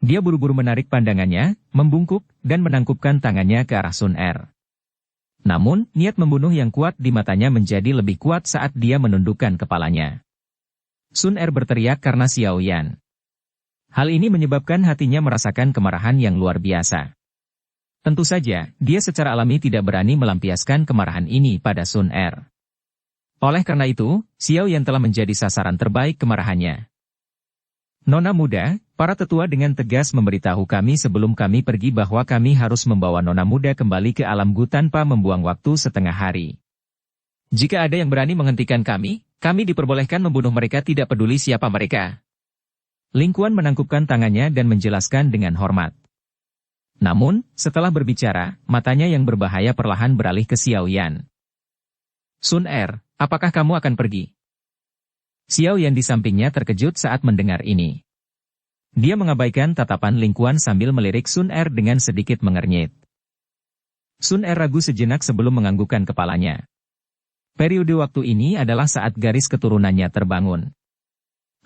Dia buru-buru menarik pandangannya, membungkuk, dan menangkupkan tangannya ke arah Sun Er. Namun, niat membunuh yang kuat di matanya menjadi lebih kuat saat dia menundukkan kepalanya. Sun Er berteriak karena Xiao Yan. Hal ini menyebabkan hatinya merasakan kemarahan yang luar biasa. Tentu saja, dia secara alami tidak berani melampiaskan kemarahan ini pada Sun Er. Oleh karena itu, Xiao Yan telah menjadi sasaran terbaik kemarahannya. Nona muda, para tetua dengan tegas memberitahu kami sebelum kami pergi bahwa kami harus membawa Nona muda kembali ke alam Gu tanpa membuang waktu setengah hari. Jika ada yang berani menghentikan kami, Kami diperbolehkan membunuh mereka tidak peduli siapa mereka. Ling Quan menangkupkan tangannya dan menjelaskan dengan hormat. Namun, setelah berbicara, matanya yang berbahaya perlahan beralih ke Xiao Yan. Sun Er, apakah kamu akan pergi? Xiao Yan di sampingnya terkejut saat mendengar ini. Dia mengabaikan tatapan Ling Quan sambil melirik Sun Er dengan sedikit mengernyit. Sun Er ragu sejenak sebelum menganggukkan kepalanya. Periode waktu ini adalah saat garis keturunannya terbangun.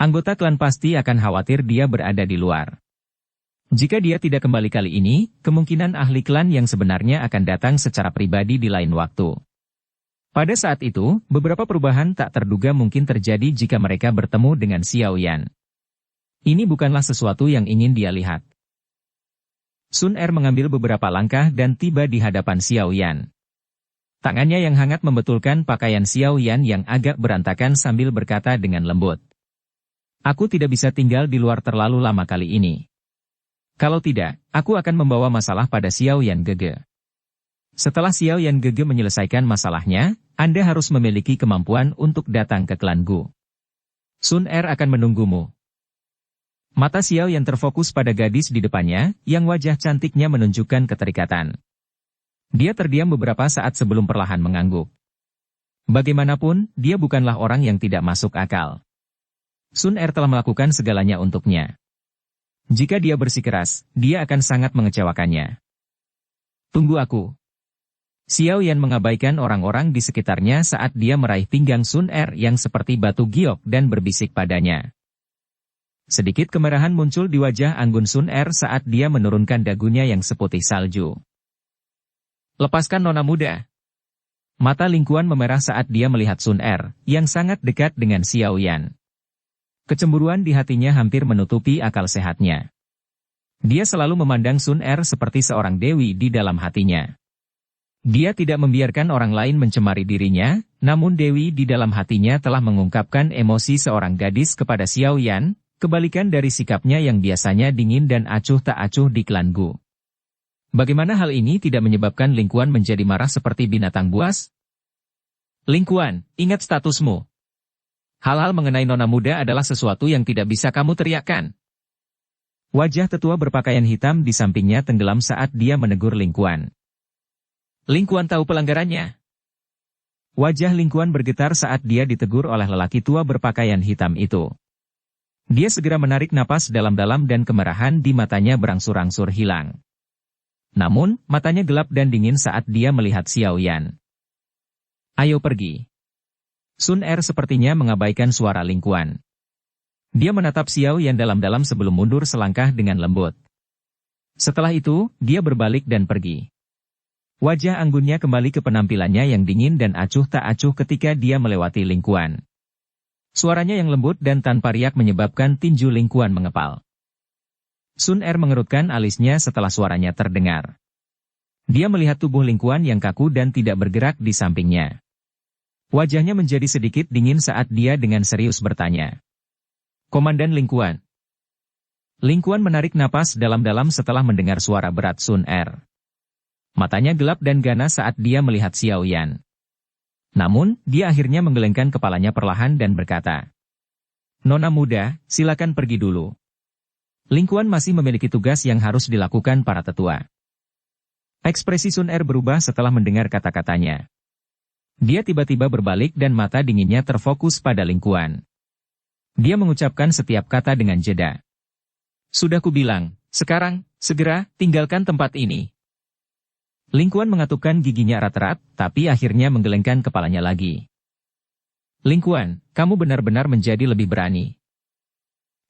Anggota klan pasti akan khawatir dia berada di luar. Jika dia tidak kembali kali ini, kemungkinan ahli klan yang sebenarnya akan datang secara pribadi di lain waktu. Pada saat itu, beberapa perubahan tak terduga mungkin terjadi jika mereka bertemu dengan Xiao Yan. Ini bukanlah sesuatu yang ingin dia lihat. Sun Er mengambil beberapa langkah dan tiba di hadapan Xiao Yan. Tangannya yang hangat membetulkan pakaian Xiao Yan yang agak berantakan sambil berkata dengan lembut. Aku tidak bisa tinggal di luar terlalu lama kali ini. Kalau tidak, aku akan membawa masalah pada Xiao Yan Gege. Setelah Xiao Yan Gege menyelesaikan masalahnya, Anda harus memiliki kemampuan untuk datang ke klan Gu. Sun Er akan menunggumu. Mata Xiao Yan terfokus pada gadis di depannya, yang wajah cantiknya menunjukkan keterikatan. Dia terdiam beberapa saat sebelum perlahan mengangguk. Bagaimanapun, dia bukanlah orang yang tidak masuk akal. Sun Er telah melakukan segalanya untuknya. Jika dia bersikeras, dia akan sangat mengecewakannya. Tunggu aku. Xiao Yan mengabaikan orang-orang di sekitarnya saat dia meraih pinggang Sun Er yang seperti batu giok dan berbisik padanya. Sedikit kemerahan muncul di wajah anggun Sun Er saat dia menurunkan dagunya yang seputih salju. Lepaskan nona muda. Mata Ling Quan memerah saat dia melihat Sun Er, yang sangat dekat dengan Xiao Yan. Kecemburuan di hatinya hampir menutupi akal sehatnya. Dia selalu memandang Sun Er seperti seorang dewi di dalam hatinya. Dia tidak membiarkan orang lain mencemari dirinya, namun dewi di dalam hatinya telah mengungkapkan emosi seorang gadis kepada Xiao Yan, kebalikan dari sikapnya yang biasanya dingin dan acuh tak acuh di klan Gu. Bagaimana hal ini tidak menyebabkan Ling Quan menjadi marah seperti binatang buas? Ling Quan, ingat statusmu. Hal-hal mengenai nona muda adalah sesuatu yang tidak bisa kamu teriakkan. Wajah tetua berpakaian hitam di sampingnya tenggelam saat dia menegur Ling Quan. Ling Quan tahu pelanggarannya. Wajah Ling Quan bergetar saat dia ditegur oleh lelaki tua berpakaian hitam itu. Dia segera menarik napas dalam-dalam dan kemerahan di matanya berangsur-angsur hilang. Namun, matanya gelap dan dingin saat dia melihat Xiao Yan. Ayo pergi. Sun Er sepertinya mengabaikan suara Ling Quan. Dia menatap Xiao Yan dalam-dalam sebelum mundur selangkah dengan lembut. Setelah itu, dia berbalik dan pergi. Wajah anggunnya kembali ke penampilannya yang dingin dan acuh tak acuh ketika dia melewati Ling Quan. Suaranya yang lembut dan tanpa riak menyebabkan tinju Ling Quan mengepal. Sun Er mengerutkan alisnya setelah suaranya terdengar. Dia melihat tubuh Ling Quan yang kaku dan tidak bergerak di sampingnya. Wajahnya menjadi sedikit dingin saat dia dengan serius bertanya. Komandan Ling Quan. Ling Quan menarik napas dalam-dalam setelah mendengar suara berat Sun Er. Matanya gelap dan ganas saat dia melihat Xiao Yan. Namun, dia akhirnya menggelengkan kepalanya perlahan dan berkata. Nona muda, silakan pergi dulu. Ling Quan masih memiliki tugas yang harus dilakukan para tetua. Ekspresi Sun Er berubah setelah mendengar kata-katanya. Dia tiba-tiba berbalik dan mata dinginnya terfokus pada Ling Quan. Dia mengucapkan setiap kata dengan jeda. Sudah kubilang, sekarang, segera, tinggalkan tempat ini. Ling Quan mengatupkan giginya erat-erat, tapi akhirnya menggelengkan kepalanya lagi. Ling Quan, kamu benar-benar menjadi lebih berani.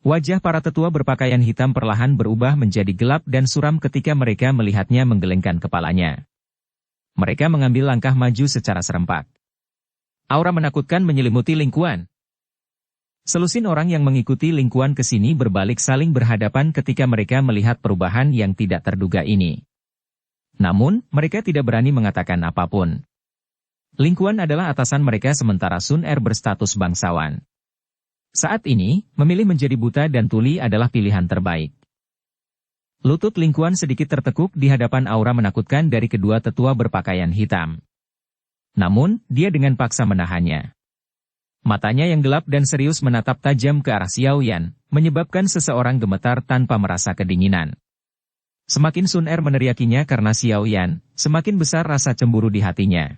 Wajah para tetua berpakaian hitam perlahan berubah menjadi gelap dan suram ketika mereka melihatnya menggelengkan kepalanya. Mereka mengambil langkah maju secara serempak. Aura menakutkan menyelimuti Ling Quan. Selusin orang yang mengikuti Ling Quan ke sini berbalik saling berhadapan ketika mereka melihat perubahan yang tidak terduga ini. Namun, mereka tidak berani mengatakan apapun. Ling Quan adalah atasan mereka sementara Sun Er berstatus bangsawan. Saat ini, memilih menjadi buta dan tuli adalah pilihan terbaik. Lutut Ling Quan sedikit tertekuk di hadapan aura menakutkan dari kedua tetua berpakaian hitam. Namun, dia dengan paksa menahannya. Matanya yang gelap dan serius menatap tajam ke arah Xiao Yan, menyebabkan seseorang gemetar tanpa merasa kedinginan. Semakin Sun Er meneriakinya karena Xiao Yan, semakin besar rasa cemburu di hatinya.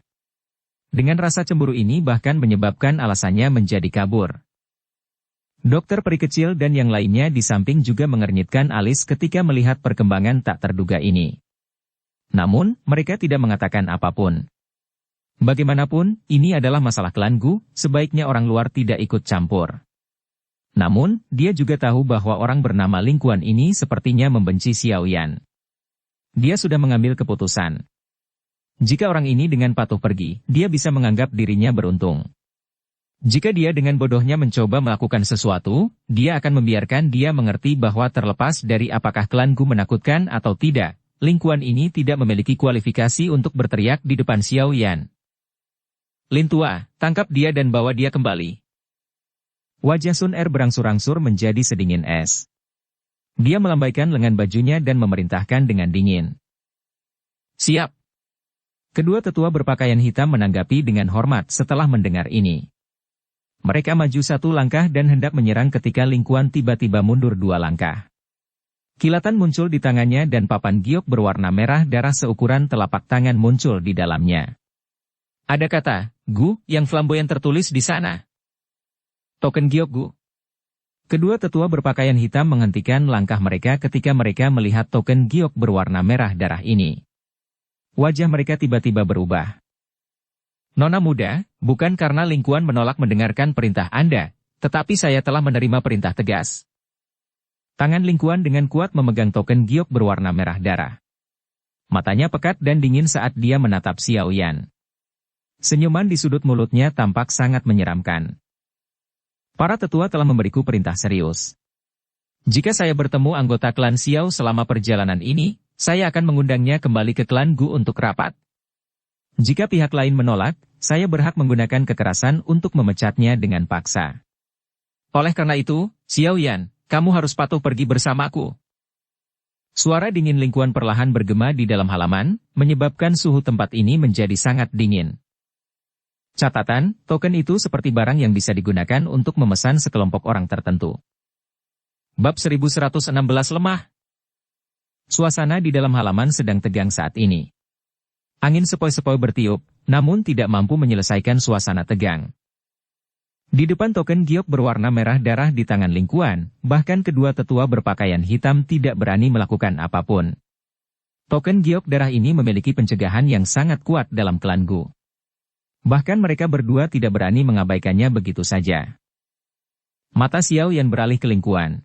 Dengan rasa cemburu ini bahkan menyebabkan alasannya menjadi kabur. Dokter peri kecil dan yang lainnya di samping juga mengernyitkan alis ketika melihat perkembangan tak terduga ini. Namun, mereka tidak mengatakan apapun. Bagaimanapun, ini adalah masalah klan Gu, sebaiknya orang luar tidak ikut campur. Namun, dia juga tahu bahwa orang bernama Ling Quan ini sepertinya membenci Xiao Yan. Dia sudah mengambil keputusan. Jika orang ini dengan patuh pergi, dia bisa menganggap dirinya beruntung. Jika dia dengan bodohnya mencoba melakukan sesuatu, dia akan membiarkan dia mengerti bahwa terlepas dari apakah klan Gu menakutkan atau tidak, Ling Quan ini tidak memiliki kualifikasi untuk berteriak di depan Xiao Yan. Lin tua, tangkap dia dan bawa dia kembali. Wajah Sun Er berangsur-angsur menjadi sedingin es. Dia melambaikan lengan bajunya dan memerintahkan dengan dingin. Siap. Kedua tetua berpakaian hitam menanggapi dengan hormat setelah mendengar ini. Mereka maju satu langkah dan hendak menyerang ketika Ling Quan tiba-tiba mundur dua langkah. Kilatan muncul di tangannya dan papan giok berwarna merah darah seukuran telapak tangan muncul di dalamnya. Ada kata, Gu, yang flamboyan tertulis di sana. Token giok Gu. Kedua tetua berpakaian hitam menghentikan langkah mereka ketika mereka melihat token giok berwarna merah darah ini. Wajah mereka tiba-tiba berubah. Nona muda, bukan karena Ling Quan menolak mendengarkan perintah Anda, tetapi saya telah menerima perintah tegas. Tangan Ling Quan dengan kuat memegang token giok berwarna merah darah. Matanya pekat dan dingin saat dia menatap Xiao Yan. Senyuman di sudut mulutnya tampak sangat menyeramkan. Para tetua telah memberiku perintah serius. Jika saya bertemu anggota klan Xiao selama perjalanan ini, saya akan mengundangnya kembali ke klan Gu untuk rapat. Jika pihak lain menolak, saya berhak menggunakan kekerasan untuk memecatnya dengan paksa. Oleh karena itu, Xiao Yan, kamu harus patuh pergi bersamaku. Suara dingin Ling Quan perlahan bergema di dalam halaman, menyebabkan suhu tempat ini menjadi sangat dingin. Catatan, token itu seperti barang yang bisa digunakan untuk memesan sekelompok orang tertentu. Bab 1116 lemah. Suasana di dalam halaman sedang tegang saat ini. Angin sepoi-sepoi bertiup, namun tidak mampu menyelesaikan suasana tegang. Di depan token giok berwarna merah darah di tangan Ling Quan, bahkan kedua tetua berpakaian hitam tidak berani melakukan apapun. Token giok darah ini memiliki pencegahan yang sangat kuat dalam klan Gu. Bahkan mereka berdua tidak berani mengabaikannya begitu saja. Mata Xiao Yan beralih ke Ling Quan.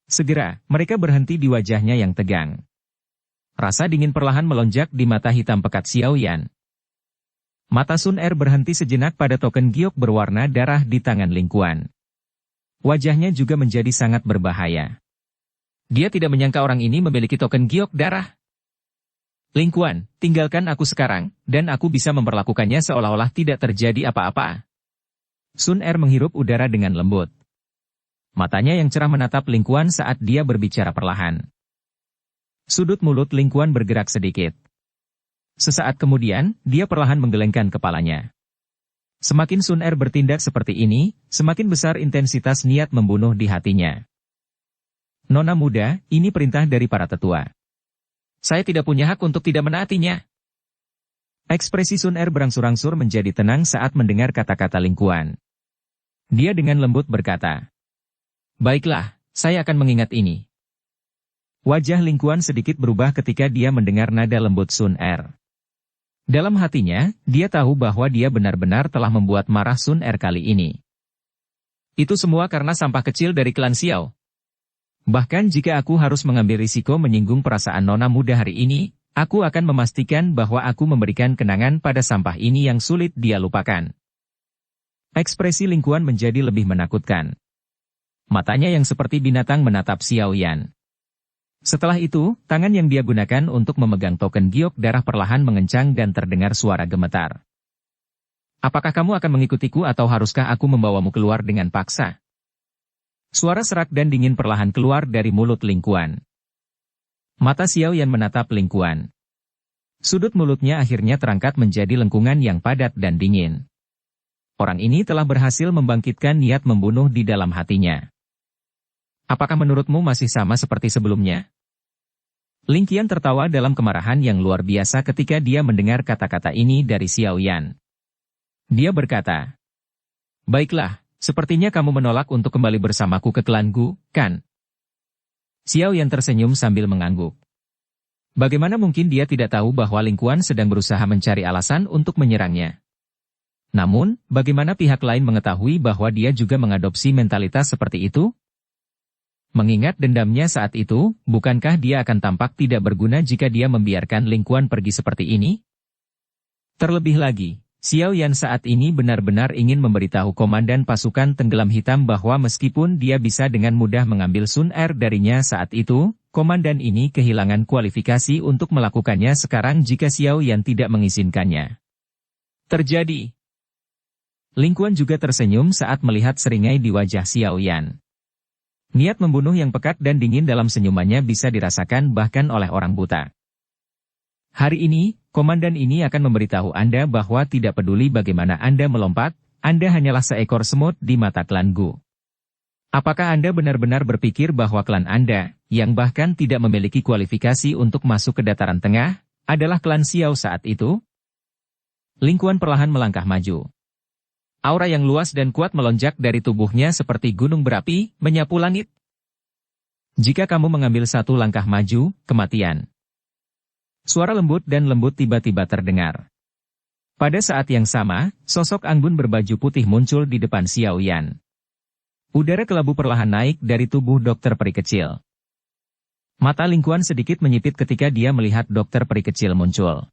Segera, mereka berhenti di wajahnya yang tegang. Rasa dingin perlahan melonjak di mata hitam pekat Xiao Yan. Mata Sun Er berhenti sejenak pada token giok berwarna darah di tangan Ling Quan. Wajahnya juga menjadi sangat berbahaya. Dia tidak menyangka orang ini memiliki token giok darah. Ling Quan, tinggalkan aku sekarang, dan aku bisa memperlakukannya seolah-olah tidak terjadi apa-apa. Sun Er menghirup udara dengan lembut. Matanya yang cerah menatap Ling Quan saat dia berbicara perlahan. Sudut mulut Ling Quan bergerak sedikit. Sesaat kemudian, dia perlahan menggelengkan kepalanya. Semakin Sun Er bertindak seperti ini, semakin besar intensitas niat membunuh di hatinya. Nona muda, ini perintah dari para tetua. Saya tidak punya hak untuk tidak menaatinya. Ekspresi Sun Er berangsur-angsur menjadi tenang saat mendengar kata-kata Ling Quan. Dia dengan lembut berkata, baiklah, saya akan mengingat ini. Wajah Ling Quan sedikit berubah ketika dia mendengar nada lembut Sun Er. Dalam hatinya, dia tahu bahwa dia benar-benar telah membuat marah Sun Er kali ini. Itu semua karena sampah kecil dari klan Xiao. Bahkan jika aku harus mengambil risiko menyinggung perasaan nona muda hari ini, aku akan memastikan bahwa aku memberikan kenangan pada sampah ini yang sulit dia lupakan. Ekspresi Ling Quan menjadi lebih menakutkan. Matanya yang seperti binatang menatap Xiao Yan. Setelah itu, tangan yang dia gunakan untuk memegang token giok darah perlahan mengencang dan terdengar suara gemetar. Apakah kamu akan mengikutiku atau haruskah aku membawamu keluar dengan paksa? Suara serak dan dingin perlahan keluar dari mulut Ling Quan. Mata Xiao Yan menatap Ling Quan. Sudut mulutnya akhirnya terangkat menjadi lengkungan yang padat dan dingin. Orang ini telah berhasil membangkitkan niat membunuh di dalam hatinya. Apakah menurutmu masih sama seperti sebelumnya? Ling Qian tertawa dalam kemarahan yang luar biasa ketika dia mendengar kata-kata ini dari Xiao Yan. Dia berkata, "Baiklah, sepertinya kamu menolak untuk kembali bersamaku ke klan Gu, kan?" Xiao Yan tersenyum sambil mengangguk. Bagaimana mungkin dia tidak tahu bahwa Ling Qian sedang berusaha mencari alasan untuk menyerangnya? Namun, bagaimana pihak lain mengetahui bahwa dia juga mengadopsi mentalitas seperti itu? Mengingat dendamnya saat itu, bukankah dia akan tampak tidak berguna jika dia membiarkan Ling Qian pergi seperti ini? Terlebih lagi, Xiao Yan saat ini benar-benar ingin memberitahu Komandan Pasukan Tenggelam Hitam bahwa meskipun dia bisa dengan mudah mengambil Sun Er darinya saat itu, Komandan ini kehilangan kualifikasi untuk melakukannya sekarang jika Xiao Yan tidak mengizinkannya. Terjadi. Ling Qian juga tersenyum saat melihat seringai di wajah Xiao Yan. Niat membunuh yang pekat dan dingin dalam senyumannya bisa dirasakan bahkan oleh orang buta. Hari ini, komandan ini akan memberitahu Anda bahwa tidak peduli bagaimana Anda melompat, Anda hanyalah seekor semut di mata klan Gu. Apakah Anda benar-benar berpikir bahwa klan Anda, yang bahkan tidak memiliki kualifikasi untuk masuk ke dataran tengah, adalah klan Xiao saat itu? Ling Qian perlahan melangkah maju. Aura yang luas dan kuat melonjak dari tubuhnya seperti gunung berapi, menyapu langit. Jika kamu mengambil satu langkah maju, kematian. Suara lembut dan lembut tiba-tiba terdengar. Pada saat yang sama, sosok anggun berbaju putih muncul di depan Xiao Yan. Udara kelabu perlahan naik dari tubuh dokter peri kecil. Mata Ling Qian sedikit menyipit ketika dia melihat dokter peri kecil muncul.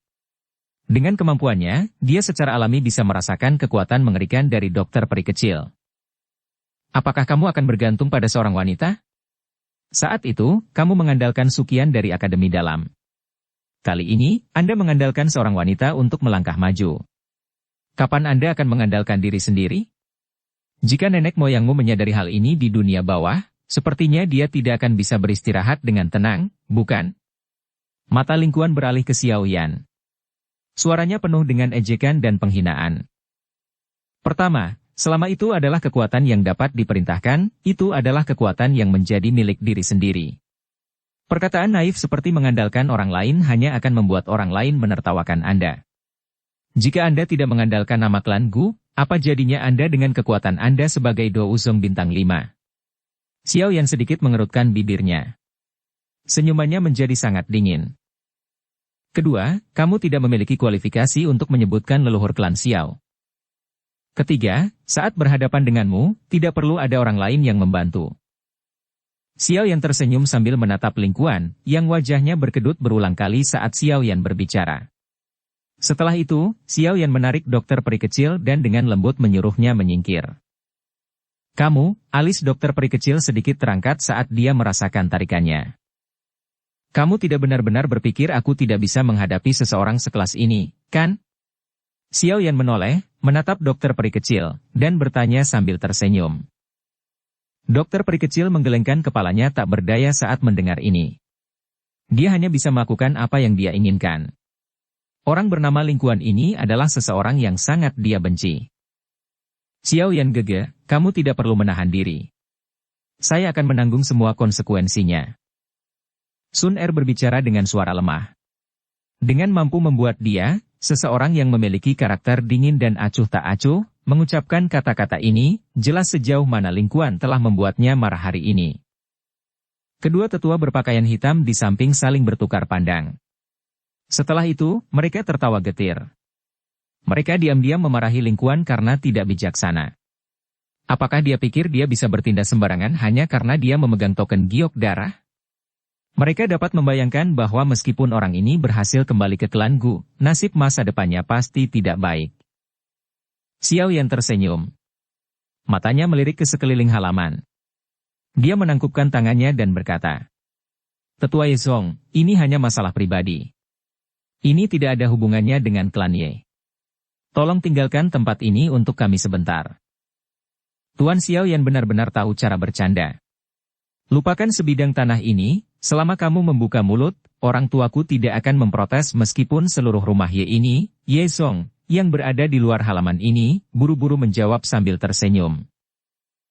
Dengan kemampuannya, dia secara alami bisa merasakan kekuatan mengerikan dari dokter peri kecil. Apakah kamu akan bergantung pada seorang wanita? Saat itu, kamu mengandalkan Sukian dari Akademi Dalam. Kali ini, Anda mengandalkan seorang wanita untuk melangkah maju. Kapan Anda akan mengandalkan diri sendiri? Jika nenek moyangmu menyadari hal ini di dunia bawah, sepertinya dia tidak akan bisa beristirahat dengan tenang, bukan? Mata Ling Qian beralih ke Xiao Yan. Suaranya penuh dengan ejekan dan penghinaan. Pertama, selama itu adalah kekuatan yang dapat diperintahkan, itu adalah kekuatan yang menjadi milik diri sendiri. Perkataan naif seperti mengandalkan orang lain hanya akan membuat orang lain menertawakan Anda. Jika Anda tidak mengandalkan nama klan Gu, apa jadinya Anda dengan kekuatan Anda sebagai Do Uzong bintang 5? Xiao Yan sedikit mengerutkan bibirnya. Senyumannya menjadi sangat dingin. Kedua, kamu tidak memiliki kualifikasi untuk menyebutkan leluhur klan Xiao. Ketiga, saat berhadapan denganmu, tidak perlu ada orang lain yang membantu. Xiao Yan tersenyum sambil menatap Ling Qian, yang wajahnya berkedut berulang kali saat Xiao Yan berbicara. Setelah itu, Xiao Yan menarik dokter peri kecil dan dengan lembut menyuruhnya menyingkir. Kamu, alis dokter peri kecil sedikit terangkat saat dia merasakan tarikannya. Kamu tidak benar-benar berpikir aku tidak bisa menghadapi seseorang sekelas ini, kan? Xiao Yan menoleh, menatap dokter peri kecil, dan bertanya sambil tersenyum. Dokter peri kecil menggelengkan kepalanya tak berdaya saat mendengar ini. Dia hanya bisa melakukan apa yang dia inginkan. Orang bernama Ling Qian ini adalah seseorang yang sangat dia benci. Xiao Yan gege, kamu tidak perlu menahan diri. Saya akan menanggung semua konsekuensinya. Sun Er berbicara dengan suara lemah. Dengan mampu membuat dia, seseorang yang memiliki karakter dingin dan acuh tak acuh, mengucapkan kata-kata ini, jelas sejauh mana Ling Qian telah membuatnya marah hari ini. Kedua tetua berpakaian hitam di samping saling bertukar pandang. Setelah itu, mereka tertawa getir. Mereka diam-diam memarahi Ling Qian karena tidak bijaksana. Apakah dia pikir dia bisa bertindak sembarangan hanya karena dia memegang token giok darah? Mereka dapat membayangkan bahwa meskipun orang ini berhasil kembali ke klan Gu, nasib masa depannya pasti tidak baik. Xiao Yan tersenyum. Matanya melirik ke sekeliling halaman. Dia menangkupkan tangannya dan berkata, Tetua Yezong, ini hanya masalah pribadi. Ini tidak ada hubungannya dengan klan Ye. Tolong tinggalkan tempat ini untuk kami sebentar. Tuan Xiao Yan benar-benar tahu cara bercanda. Lupakan sebidang tanah ini, selama kamu membuka mulut, orang tuaku tidak akan memprotes meskipun seluruh rumah Ye ini, Yezong, yang berada di luar halaman ini, buru-buru menjawab sambil tersenyum.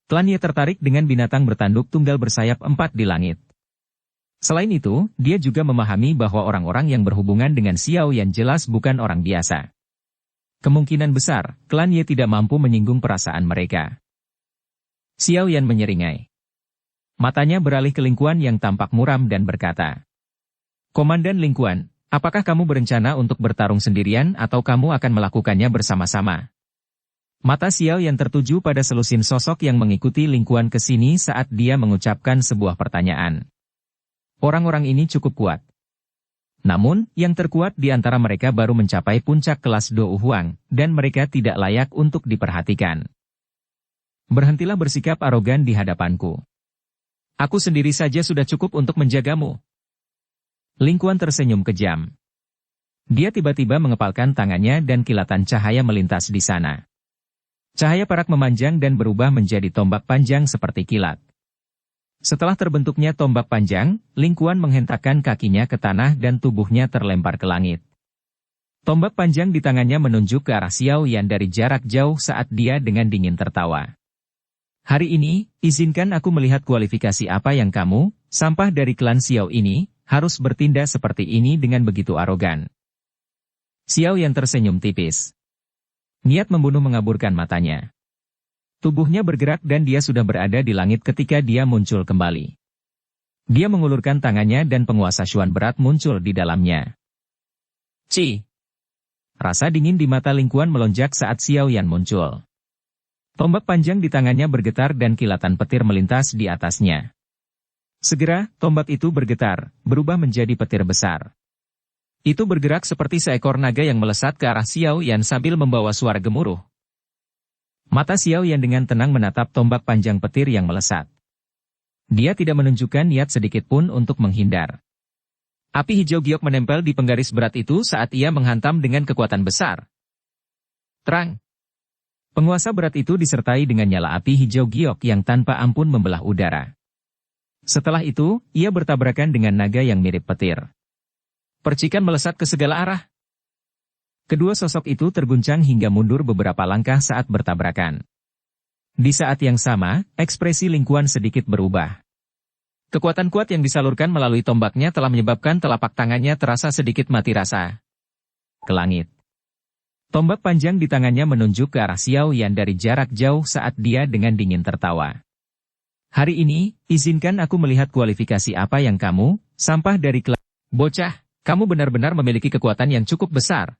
Klan Ye tertarik dengan binatang bertanduk tunggal bersayap 4 di langit. Selain itu, dia juga memahami bahwa orang-orang yang berhubungan dengan Xiao Yan jelas bukan orang biasa. Kemungkinan besar, klan Ye tidak mampu menyinggung perasaan mereka. Xiao Yan menyeringai. Matanya beralih ke Ling Quan yang tampak muram dan berkata, "Komandan Ling Quan, apakah kamu berencana untuk bertarung sendirian atau kamu akan melakukannya bersama-sama?" Mata Xiao Yan tertuju pada selusin sosok yang mengikuti Ling Quan ke sini saat dia mengucapkan sebuah pertanyaan. Orang-orang ini cukup kuat. Namun, yang terkuat di antara mereka baru mencapai puncak kelas Dou Huang, dan mereka tidak layak untuk diperhatikan. Berhentilah bersikap arogan di hadapanku. Aku sendiri saja sudah cukup untuk menjagamu. Ling Quan tersenyum kejam. Dia tiba-tiba mengepalkan tangannya dan kilatan cahaya melintas di sana. Cahaya perak memanjang dan berubah menjadi tombak panjang seperti kilat. Setelah terbentuknya tombak panjang, Ling Quan menghentakkan kakinya ke tanah dan tubuhnya terlempar ke langit. Tombak panjang di tangannya menunjuk ke arah Xiao Yan dari jarak jauh saat dia dengan dingin tertawa. Hari ini, izinkan aku melihat kualifikasi apa yang kamu, sampah dari klan Xiao ini, harus bertindak seperti ini dengan begitu arogan. Xiao Yan tersenyum tipis. Niat membunuh mengaburkan matanya. Tubuhnya bergerak dan dia sudah berada di langit ketika dia muncul kembali. Dia mengulurkan tangannya dan penguasa Xuan berat muncul di dalamnya. Ci! Rasa dingin di mata Ling Quan melonjak saat Xiao Yan muncul. Tombak panjang di tangannya bergetar dan kilatan petir melintas di atasnya. Segera, tombak itu bergetar, berubah menjadi petir besar. Itu bergerak seperti seekor naga yang melesat ke arah Xiao Yan sambil membawa suara gemuruh. Mata Xiao Yan dengan tenang menatap tombak panjang petir yang melesat. Dia tidak menunjukkan niat sedikit pun untuk menghindar. Api hijau giok menempel di penggaris berat itu saat ia menghantam dengan kekuatan besar. Terang. Penguasa berat itu disertai dengan nyala api hijau giok yang tanpa ampun membelah udara. Setelah itu, ia bertabrakan dengan naga yang mirip petir. Percikan melesat ke segala arah. Kedua sosok itu terguncang hingga mundur beberapa langkah saat bertabrakan. Di saat yang sama, ekspresi Ling Quan sedikit berubah. Kekuatan kuat yang disalurkan melalui tombaknya telah menyebabkan telapak tangannya terasa sedikit mati rasa. Ke langit. Tombak panjang di tangannya menunjuk ke arah Xiao Yan dari jarak jauh saat dia dengan dingin tertawa. Hari ini, izinkan aku melihat kualifikasi apa yang kamu, sampah dari klan. Bocah, kamu benar-benar memiliki kekuatan yang cukup besar.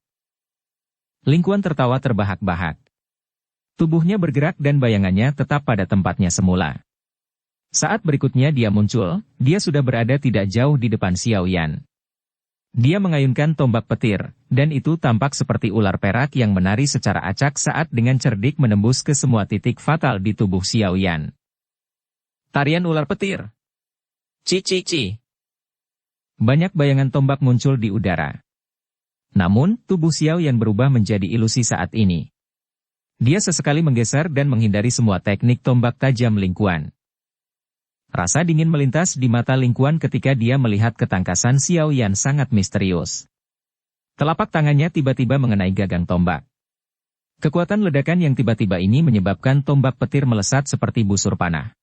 Ling Quan tertawa terbahak-bahak. Tubuhnya bergerak dan bayangannya tetap pada tempatnya semula. Saat berikutnya dia muncul, dia sudah berada tidak jauh di depan Xiao Yan. Dia mengayunkan tombak petir, dan itu tampak seperti ular perak yang menari secara acak saat dengan cerdik menembus ke semua titik fatal di tubuh Xiao Yan. Tarian ular petir. Ci. Banyak bayangan tombak muncul di udara. Namun, tubuh Xiao Yan berubah menjadi ilusi saat ini. Dia sesekali menggeser dan menghindari semua teknik tombak tajam Ling Quan. Rasa dingin melintas di mata Ling Quan ketika dia melihat ketangkasan Xiao Yan sangat misterius. Telapak tangannya tiba-tiba mengenai gagang tombak. Kekuatan ledakan yang tiba-tiba ini menyebabkan tombak petir melesat seperti busur panah.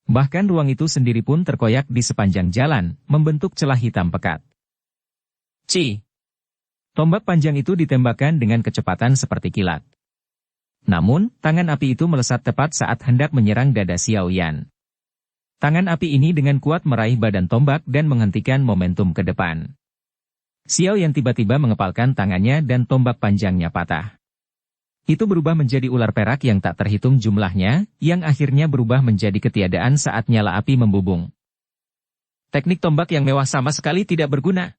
Bahkan ruang itu sendiri pun terkoyak di sepanjang jalan, membentuk celah hitam pekat. Ci! Tombak panjang itu ditembakkan dengan kecepatan seperti kilat. Namun, tangan api itu melesat tepat saat hendak menyerang dada Xiao Yan. Tangan api ini dengan kuat meraih badan tombak dan menghentikan momentum ke depan. Xiao Yan tiba-tiba mengepalkan tangannya dan tombak panjangnya patah. Itu berubah menjadi ular perak yang tak terhitung jumlahnya, yang akhirnya berubah menjadi ketiadaan saat nyala api membubung. Teknik tombak yang mewah sama sekali tidak berguna.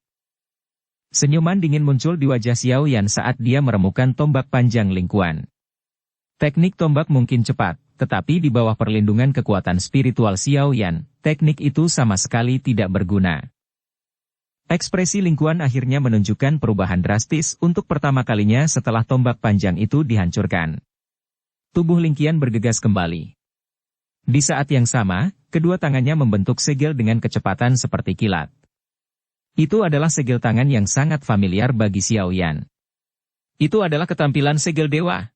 Senyuman dingin muncul di wajah Xiao Yan saat dia meremukan tombak panjang Ling Quan. Teknik tombak mungkin cepat, tetapi di bawah perlindungan kekuatan spiritual Xiao Yan, teknik itu sama sekali tidak berguna. Ekspresi Ling Quan akhirnya menunjukkan perubahan drastis untuk pertama kalinya setelah tombak panjang itu dihancurkan. Tubuh Ling Qian bergegas kembali. Di saat yang sama, kedua tangannya membentuk segel dengan kecepatan seperti kilat. Itu adalah segel tangan yang sangat familiar bagi Xiao Yan. Itu adalah ketampilan segel dewa.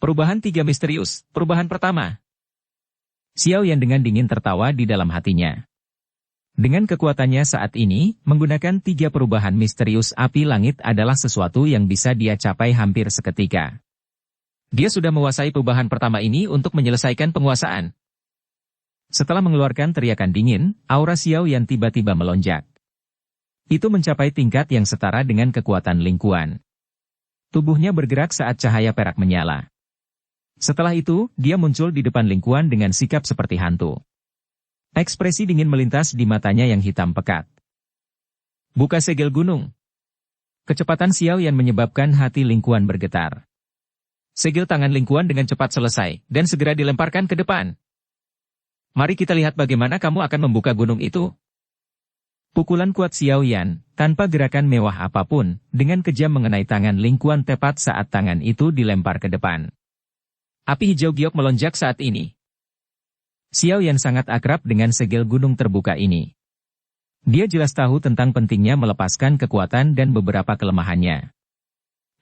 Perubahan 3 misterius, perubahan pertama. Xiao Yan dengan dingin tertawa di dalam hatinya. Dengan kekuatannya saat ini, menggunakan 3 perubahan misterius api langit adalah sesuatu yang bisa dia capai hampir seketika. Dia sudah menguasai perubahan pertama ini untuk menyelesaikan penguasaan. Setelah mengeluarkan teriakan dingin, aura Xiao Yan tiba-tiba melonjak. Itu mencapai tingkat yang setara dengan kekuatan Ling Quan. Tubuhnya bergerak saat cahaya perak menyala. Setelah itu, dia muncul di depan Ling Quan dengan sikap seperti hantu. Ekspresi dingin melintas di matanya yang hitam pekat. Buka segel gunung. Kecepatan Xiao Yan menyebabkan hati Ling Quan bergetar. Segel tangan Ling Quan dengan cepat selesai, dan segera dilemparkan ke depan. Mari kita lihat bagaimana kamu akan membuka gunung itu. Pukulan kuat Xiao Yan, tanpa gerakan mewah apapun, dengan kejam mengenai tangan Ling Quan tepat saat tangan itu dilempar ke depan. Api hijau giok melonjak saat ini. Xiao Yan sangat akrab dengan segel gunung terbuka ini. Dia jelas tahu tentang pentingnya melepaskan kekuatan dan beberapa kelemahannya.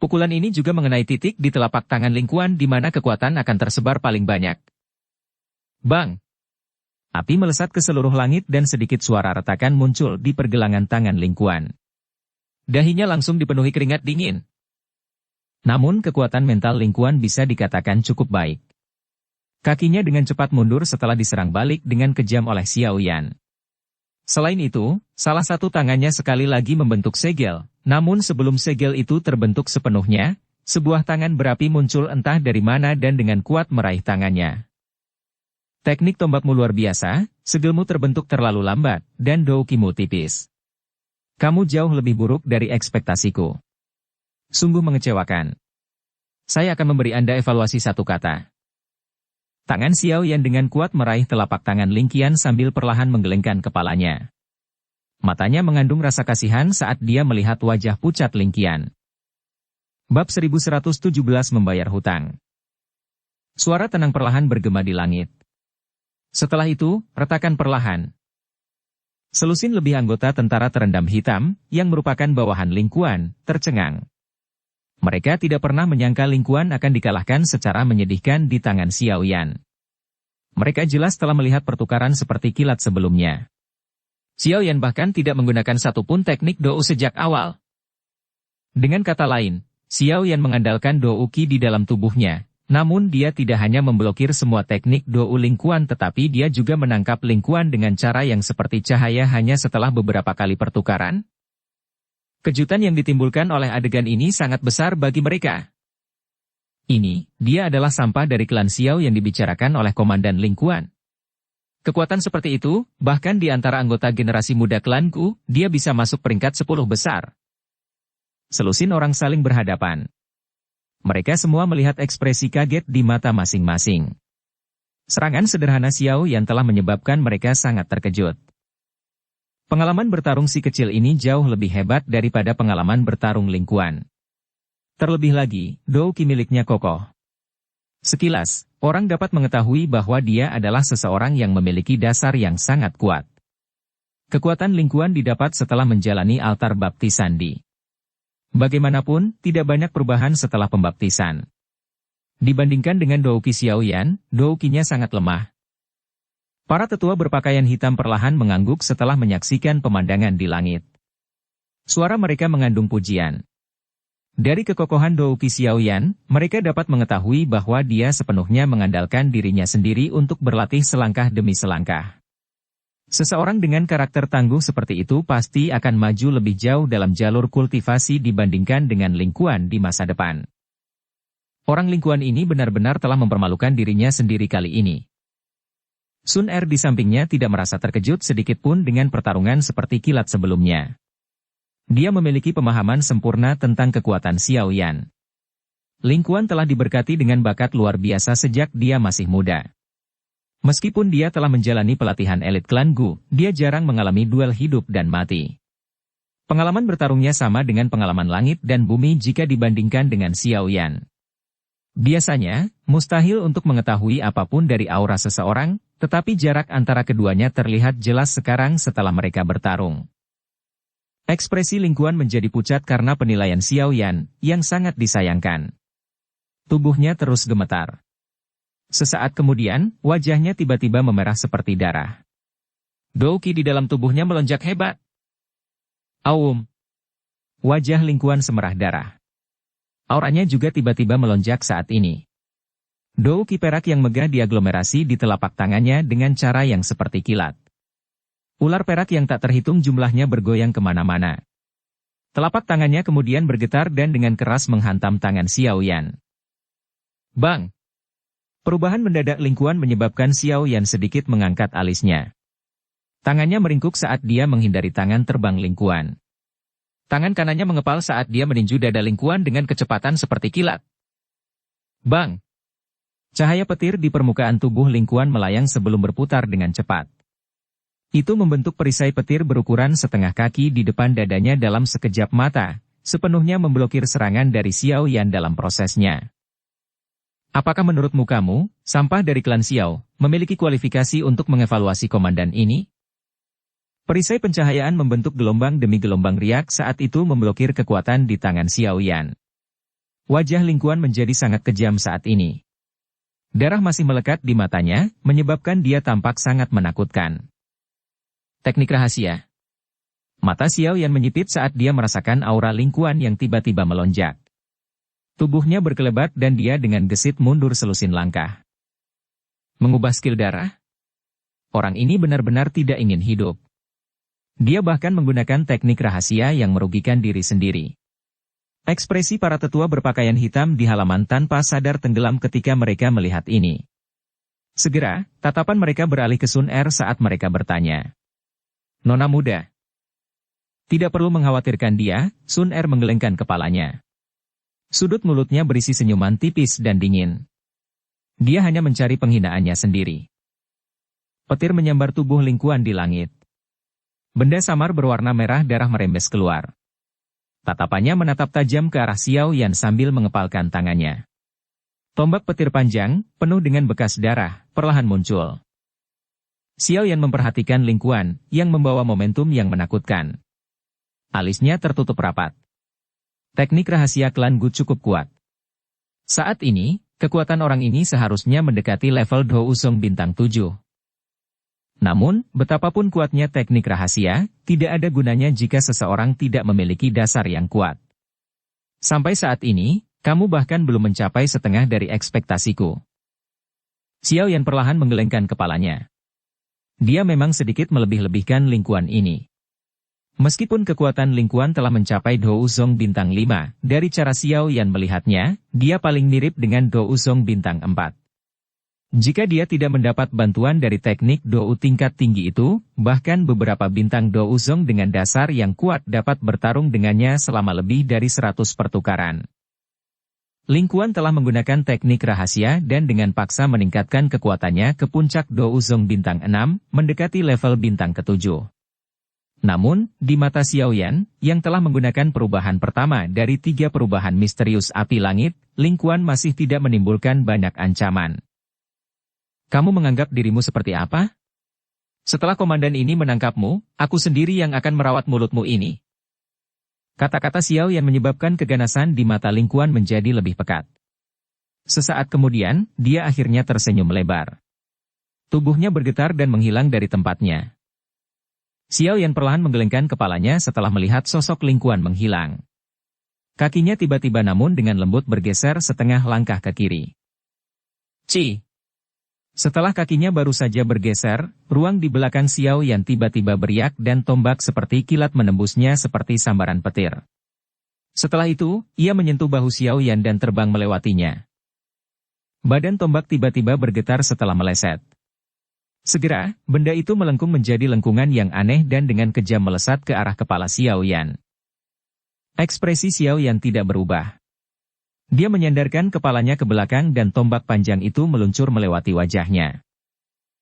Pukulan ini juga mengenai titik di telapak tangan Ling Quan di mana kekuatan akan tersebar paling banyak. Bang! Api melesat ke seluruh langit dan sedikit suara retakan muncul di pergelangan tangan Ling Quan. Dahinya langsung dipenuhi keringat dingin. Namun kekuatan mental Ling Quan bisa dikatakan cukup baik. Kakinya dengan cepat mundur setelah diserang balik dengan kejam oleh Xiao Yan. Selain itu, salah satu tangannya sekali lagi membentuk segel, namun sebelum segel itu terbentuk sepenuhnya, sebuah tangan berapi muncul entah dari mana dan dengan kuat meraih tangannya. Teknik tombakmu luar biasa, segelmu terbentuk terlalu lambat, dan doukimu tipis. Kamu jauh lebih buruk dari ekspektasiku. Sungguh mengecewakan. Saya akan memberi Anda evaluasi 1 kata. Tangan Xiao Yan dengan kuat meraih telapak tangan Ling Qian sambil perlahan menggelengkan kepalanya. Matanya mengandung rasa kasihan saat dia melihat wajah pucat Ling Qian. Bab 1117 membayar hutang. Suara tenang perlahan bergema di langit. Setelah itu, retakan perlahan. Selusin lebih anggota tentara terendam hitam, yang merupakan bawahan Ling Quan, tercengang. Mereka tidak pernah menyangka Ling Quan akan dikalahkan secara menyedihkan di tangan Xiao Yan. Mereka jelas telah melihat pertukaran seperti kilat sebelumnya. Xiao Yan bahkan tidak menggunakan satupun teknik Dou sejak awal. Dengan kata lain, Xiao Yan mengandalkan Dou Qi di dalam tubuhnya. Namun dia tidak hanya memblokir semua teknik Dou Ling Quan tetapi dia juga menangkap Ling Quan dengan cara yang seperti cahaya hanya setelah beberapa kali pertukaran. Kejutan yang ditimbulkan oleh adegan ini sangat besar bagi mereka. Dia adalah sampah dari klan Xiao yang dibicarakan oleh Komandan Ling Quan. Kekuatan seperti itu, bahkan di antara anggota generasi muda klanku, dia bisa masuk peringkat 10 besar. Selusin orang saling berhadapan. Mereka semua melihat ekspresi kaget di mata masing-masing. Serangan sederhana Xiao yang telah menyebabkan mereka sangat terkejut. Pengalaman bertarung si kecil ini jauh lebih hebat daripada pengalaman bertarung Ling Quan. Terlebih lagi, Dou Qi miliknya kokoh. Sekilas, orang dapat mengetahui bahwa dia adalah seseorang yang memiliki dasar yang sangat kuat. Kekuatan Ling Quan didapat setelah menjalani altar baptisan di. Bagaimanapun, tidak banyak perubahan setelah pembaptisan. Dibandingkan dengan Dou Qi Xiao Yan, Dou Qi-nya sangat lemah. Para tetua berpakaian hitam perlahan mengangguk setelah menyaksikan pemandangan di langit. Suara mereka mengandung pujian. Dari kekokohan Dou Qi Xiao Yan, mereka dapat mengetahui bahwa dia sepenuhnya mengandalkan dirinya sendiri untuk berlatih selangkah demi selangkah. Seseorang dengan karakter tangguh seperti itu pasti akan maju lebih jauh dalam jalur kultivasi dibandingkan dengan Ling Quan di masa depan. Orang Ling Quan ini benar-benar telah mempermalukan dirinya sendiri kali ini. Sun Er di sampingnya tidak merasa terkejut sedikitpun dengan pertarungan seperti kilat sebelumnya. Dia memiliki pemahaman sempurna tentang kekuatan Xiao Yan. Ling Quan telah diberkati dengan bakat luar biasa sejak dia masih muda. Meskipun dia telah menjalani pelatihan elit klan Gu, dia jarang mengalami duel hidup dan mati. Pengalaman bertarungnya sama dengan pengalaman langit dan bumi jika dibandingkan dengan Xiao Yan. Biasanya, mustahil untuk mengetahui apapun dari aura seseorang, tetapi jarak antara keduanya terlihat jelas sekarang setelah mereka bertarung. Ekspresi Lingkuan menjadi pucat karena penilaian Xiao Yan yang sangat disayangkan. Tubuhnya terus gemetar. Sesaat kemudian, wajahnya tiba-tiba memerah seperti darah. Douqi di dalam tubuhnya melonjak hebat. Aum. Wajah Lingkuan semerah darah. Auranya juga tiba-tiba melonjak saat ini. Douqi perak yang megah diaglomerasi di telapak tangannya dengan cara yang seperti kilat. Ular perak yang tak terhitung jumlahnya bergoyang kemana-mana. Telapak tangannya kemudian bergetar dan dengan keras menghantam tangan Xiao Yan. Bang! Perubahan mendadak Lingkuan menyebabkan Xiao Yan sedikit mengangkat alisnya. Tangannya meringkuk saat dia menghindari tangan terbang Lingkuan. Tangan kanannya mengepal saat dia meninju dada Lingkuan dengan kecepatan seperti kilat. Bang! Cahaya petir di permukaan tubuh Lingkuan melayang sebelum berputar dengan cepat. Itu membentuk perisai petir berukuran setengah kaki di depan dadanya dalam sekejap mata, sepenuhnya memblokir serangan dari Xiao Yan dalam prosesnya. Apakah menurutmu kamu, sampah dari klan Xiao, memiliki kualifikasi untuk mengevaluasi komandan ini? Perisai pencahayaan membentuk gelombang demi gelombang riak saat itu memblokir kekuatan di tangan Xiao Yan. Wajah Lingkuan menjadi sangat kejam saat ini. Darah masih melekat di matanya, menyebabkan dia tampak sangat menakutkan. Teknik rahasia. Mata Xiao Yan menyipit saat dia merasakan aura Lingkuan yang tiba-tiba melonjak. Tubuhnya berkelebat dan dia dengan gesit mundur selusin langkah. Mengubah skill darah? Orang ini benar-benar tidak ingin hidup. Dia bahkan menggunakan teknik rahasia yang merugikan diri sendiri. Ekspresi para tetua berpakaian hitam di halaman tanpa sadar tenggelam ketika mereka melihat ini. Segera, tatapan mereka beralih ke Sun Er saat mereka bertanya. Nona muda. Tidak perlu mengkhawatirkan dia, Sun Er menggelengkan kepalanya. Sudut mulutnya berisi senyuman tipis dan dingin. Dia hanya mencari penghinaannya sendiri. Petir menyambar tubuh Lingkuan di langit. Benda samar berwarna merah darah merembes keluar. Tatapannya menatap tajam ke arah Xiao Yan sambil mengepalkan tangannya. Tombak petir panjang, penuh dengan bekas darah, perlahan muncul. Xiao Yan memperhatikan Lingkuan, yang membawa momentum yang menakutkan. Alisnya tertutup rapat. Teknik rahasia klan Gu cukup kuat. Saat ini, kekuatan orang ini seharusnya mendekati level Do Uzong bintang 7. Namun, betapapun kuatnya teknik rahasia, tidak ada gunanya jika seseorang tidak memiliki dasar yang kuat. Sampai saat ini, kamu bahkan belum mencapai setengah dari ekspektasiku. Xiao Yan perlahan menggelengkan kepalanya. Dia memang sedikit melebih-lebihkan Lingkuan ini. Meskipun kekuatan Lingkuan telah mencapai Do Uzong bintang 5, dari cara Xiao Yan melihatnya, dia paling mirip dengan Do Uzong bintang 4. Jika dia tidak mendapat bantuan dari teknik Dou tingkat tinggi itu, bahkan beberapa bintang Do Uzong dengan dasar yang kuat dapat bertarung dengannya selama lebih dari 100 pertukaran. Lingkuan telah menggunakan teknik rahasia dan dengan paksa meningkatkan kekuatannya ke puncak Do Uzong bintang 6, mendekati level bintang ke-7. Namun, di mata Xiao Yan, yang telah menggunakan perubahan pertama dari 3 perubahan misterius api langit, Lingkuan masih tidak menimbulkan banyak ancaman. Kamu menganggap dirimu seperti apa? Setelah komandan ini menangkapmu, aku sendiri yang akan merawat mulutmu ini. Kata-kata Xiao Yan menyebabkan keganasan di mata Lingkuan menjadi lebih pekat. Sesaat kemudian, dia akhirnya tersenyum lebar. Tubuhnya bergetar dan menghilang dari tempatnya. Xiao Yan perlahan menggelengkan kepalanya setelah melihat sosok Lingkuan menghilang. Kakinya tiba-tiba namun dengan lembut bergeser setengah langkah ke kiri. Ci! Setelah kakinya baru saja bergeser, ruang di belakang Xiao Yan tiba-tiba beriak dan tombak seperti kilat menembusnya seperti sambaran petir. Setelah itu, ia menyentuh bahu Xiao Yan dan terbang melewatinya. Badan tombak tiba-tiba bergetar setelah meleset. Segera, benda itu melengkung menjadi lengkungan yang aneh dan dengan kejam melesat ke arah kepala Xiao Yan. Ekspresi Xiao Yan tidak berubah. Dia menyandarkan kepalanya ke belakang dan tombak panjang itu meluncur melewati wajahnya.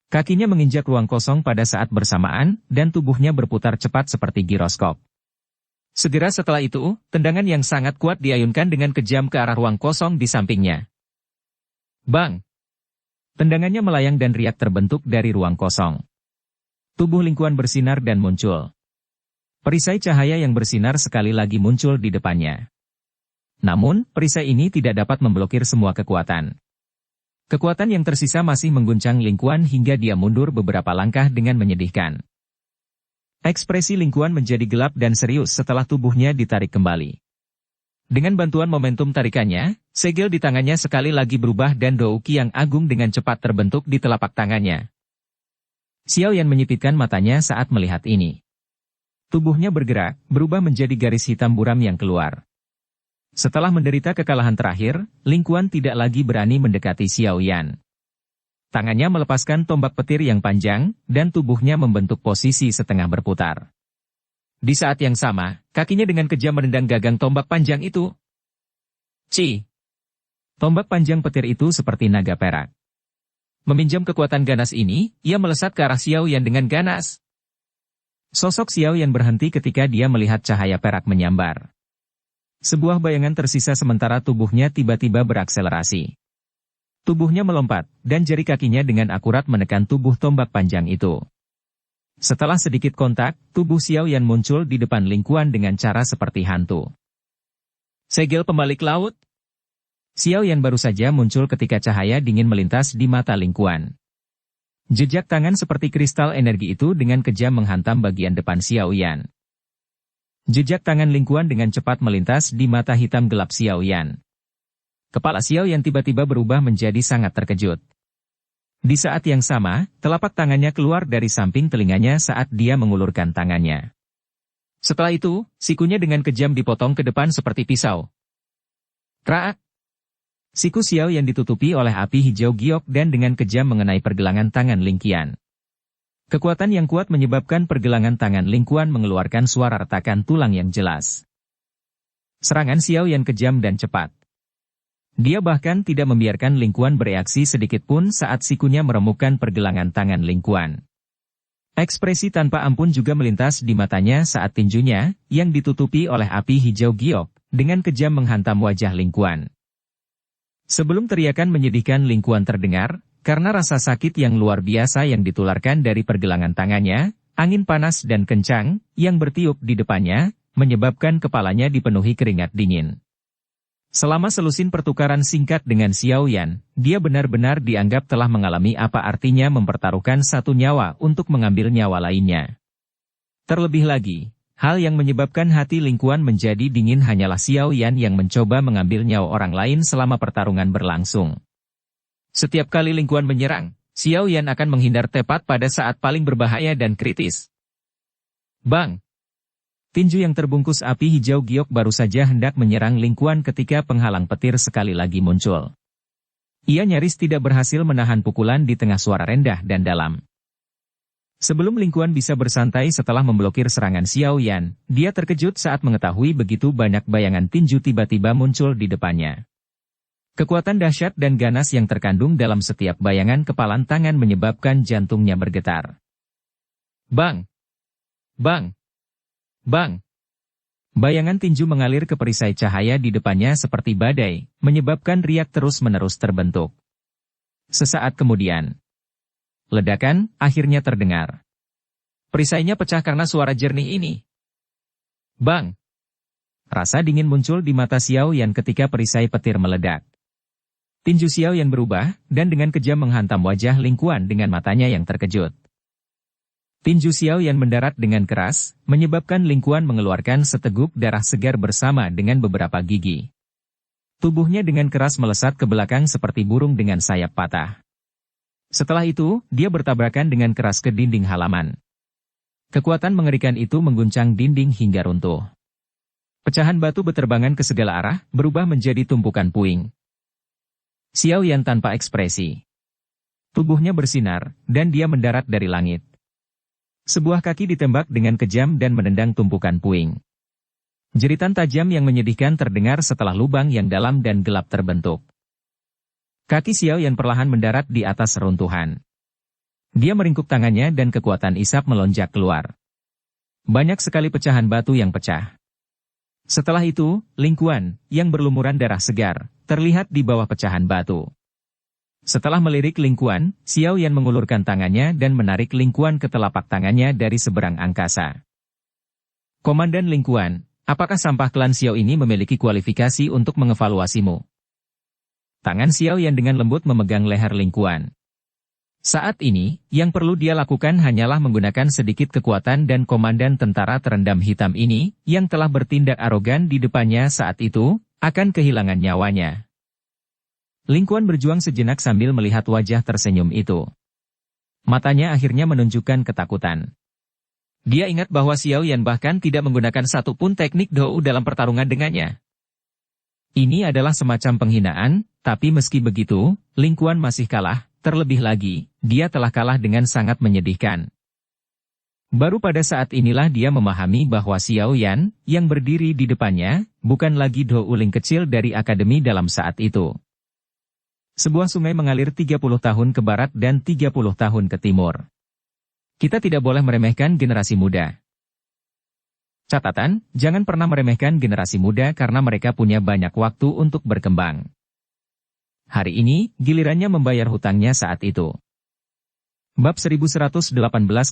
Kakinya menginjak ruang kosong pada saat bersamaan, dan tubuhnya berputar cepat seperti giroskop. Segera setelah itu, tendangan yang sangat kuat diayunkan dengan kejam ke arah ruang kosong di sampingnya. Bang! Tendangannya melayang dan riak terbentuk dari ruang kosong. Tubuh Lingkuan bersinar dan muncul. Perisai cahaya yang bersinar sekali lagi muncul di depannya. Namun, perisai ini tidak dapat memblokir semua kekuatan. Kekuatan yang tersisa masih mengguncang Ling Quan hingga dia mundur beberapa langkah dengan menyedihkan. Ekspresi Ling Quan menjadi gelap dan serius setelah tubuhnya ditarik kembali. Dengan bantuan momentum tarikannya, segel di tangannya sekali lagi berubah dan Douki yang agung dengan cepat terbentuk di telapak tangannya. Xiao Yan menyipitkan matanya saat melihat ini. Tubuhnya bergerak, berubah menjadi garis hitam buram yang keluar. Setelah menderita kekalahan terakhir, Ling Quan tidak lagi berani mendekati Xiao Yan. Tangannya melepaskan tombak petir yang panjang, dan tubuhnya membentuk posisi setengah berputar. Di saat yang sama, kakinya dengan kejam menendang gagang tombak panjang itu. Ci! Tombak panjang petir itu seperti naga perak. Meminjam kekuatan ganas ini, ia melesat ke arah Xiao Yan dengan ganas. Sosok Xiao Yan berhenti ketika dia melihat cahaya perak menyambar. Sebuah bayangan tersisa sementara tubuhnya tiba-tiba berakselerasi. Tubuhnya melompat, dan jari kakinya dengan akurat menekan tubuh tombak panjang itu. Setelah sedikit kontak, tubuh Xiao Yan muncul di depan Ling Quan dengan cara seperti hantu. Segel pembalik laut? Xiao Yan baru saja muncul ketika cahaya dingin melintas di mata Ling Quan. Jejak tangan seperti kristal energi itu dengan kejam menghantam bagian depan Xiao Yan. Jejak tangan Ling Quan dengan cepat melintas di mata hitam gelap Xiao Yan. Kepala Xiao Yan tiba-tiba berubah menjadi sangat terkejut. Di saat yang sama, telapak tangannya keluar dari samping telinganya saat dia mengulurkan tangannya. Setelah itu, sikunya dengan kejam dipotong ke depan seperti pisau. Kraak! Siku Xiao yang ditutupi oleh api hijau giok dan dengan kejam mengenai pergelangan tangan Ling Qian. Kekuatan yang kuat menyebabkan pergelangan tangan Ling Quan mengeluarkan suara retakan tulang yang jelas. Serangan Xiao yang kejam dan cepat. Dia bahkan tidak membiarkan Ling Quan bereaksi sedikit pun saat sikunya meremukkan pergelangan tangan Ling Quan. Ekspresi tanpa ampun juga melintas di matanya saat tinjunya, yang ditutupi oleh api hijau giok, dengan kejam menghantam wajah Ling Quan. Sebelum teriakan menyedihkan Ling Quan terdengar, karena rasa sakit yang luar biasa yang ditularkan dari pergelangan tangannya, angin panas dan kencang, yang bertiup di depannya, menyebabkan kepalanya dipenuhi keringat dingin. Selama selusin pertukaran singkat dengan Xiao Yan, dia benar-benar dianggap telah mengalami apa artinya mempertaruhkan satu nyawa untuk mengambil nyawa lainnya. Terlebih lagi, hal yang menyebabkan hati Ling Quan menjadi dingin hanyalah Xiao Yan yang mencoba mengambil nyawa orang lain selama pertarungan berlangsung. Setiap kali Ling Quan menyerang, Xiao Yan akan menghindar tepat pada saat paling berbahaya dan kritis. Bang! Tinju yang terbungkus api hijau giok baru saja hendak menyerang Ling Quan ketika penghalang petir sekali lagi muncul. Ia nyaris tidak berhasil menahan pukulan di tengah suara rendah dan dalam. Sebelum Ling Quan bisa bersantai setelah memblokir serangan Xiao Yan, dia terkejut saat mengetahui begitu banyak bayangan tinju tiba-tiba muncul di depannya. Kekuatan dahsyat dan ganas yang terkandung dalam setiap bayangan kepalan tangan menyebabkan jantungnya bergetar. Bang! Bang! Bang! Bayangan tinju mengalir ke perisai cahaya di depannya seperti badai, menyebabkan riak terus-menerus terbentuk. Sesaat kemudian, ledakan akhirnya terdengar. Perisainya pecah karena suara jernih ini. Bang! Rasa dingin muncul di mata Xiao Yan ketika perisai petir meledak. Tinju Xiao Yan berubah, dan dengan kejam menghantam wajah Ling Quan dengan matanya yang terkejut. Tinju Xiao Yan mendarat dengan keras, menyebabkan Ling Quan mengeluarkan seteguk darah segar bersama dengan beberapa gigi. Tubuhnya dengan keras melesat ke belakang seperti burung dengan sayap patah. Setelah itu, dia bertabrakan dengan keras ke dinding halaman. Kekuatan mengerikan itu mengguncang dinding hingga runtuh. Pecahan batu beterbangan ke segala arah, berubah menjadi tumpukan puing. Xiao Yan tanpa ekspresi. Tubuhnya bersinar, dan dia mendarat dari langit. Sebuah kaki ditembak dengan kejam dan menendang tumpukan puing. Jeritan tajam yang menyedihkan terdengar setelah lubang yang dalam dan gelap terbentuk. Kaki Xiao Yan perlahan mendarat di atas reruntuhan. Dia meringkuk tangannya dan kekuatan isap melonjak keluar. Banyak sekali pecahan batu yang pecah. Setelah itu, Ling Quan, yang berlumuran darah segar, terlihat di bawah pecahan batu. Setelah melirik Ling Quan, Xiao Yan mengulurkan tangannya dan menarik Ling Quan ke telapak tangannya dari seberang angkasa. Komandan Lingkuan, apakah sampah klan Xiao ini memiliki kualifikasi untuk mengevaluasimu? Tangan Xiao Yan dengan lembut memegang leher Lingkuan. Saat ini, yang perlu dia lakukan hanyalah menggunakan sedikit kekuatan dan komandan tentara terendam hitam ini, yang telah bertindak arogan di depannya saat itu, akan kehilangan nyawanya. Lingkuan berjuang sejenak sambil melihat wajah tersenyum itu. Matanya akhirnya menunjukkan ketakutan. Dia ingat bahwa Xiao Yan bahkan tidak menggunakan satupun teknik Dou dalam pertarungan dengannya. Ini adalah semacam penghinaan, tapi meski begitu, Lingkuan masih kalah. Terlebih lagi, dia telah kalah dengan sangat menyedihkan. Baru pada saat inilah dia memahami bahwa Xiao Yan, yang berdiri di depannya, bukan lagi Dou Ling kecil dari akademi dalam saat itu. Sebuah sungai mengalir 30 tahun ke barat dan 30 tahun ke timur. Kita tidak boleh meremehkan generasi muda. Catatan, jangan pernah meremehkan generasi muda karena mereka punya banyak waktu untuk berkembang. Hari ini, gilirannya membayar hutangnya saat itu. Bab 1118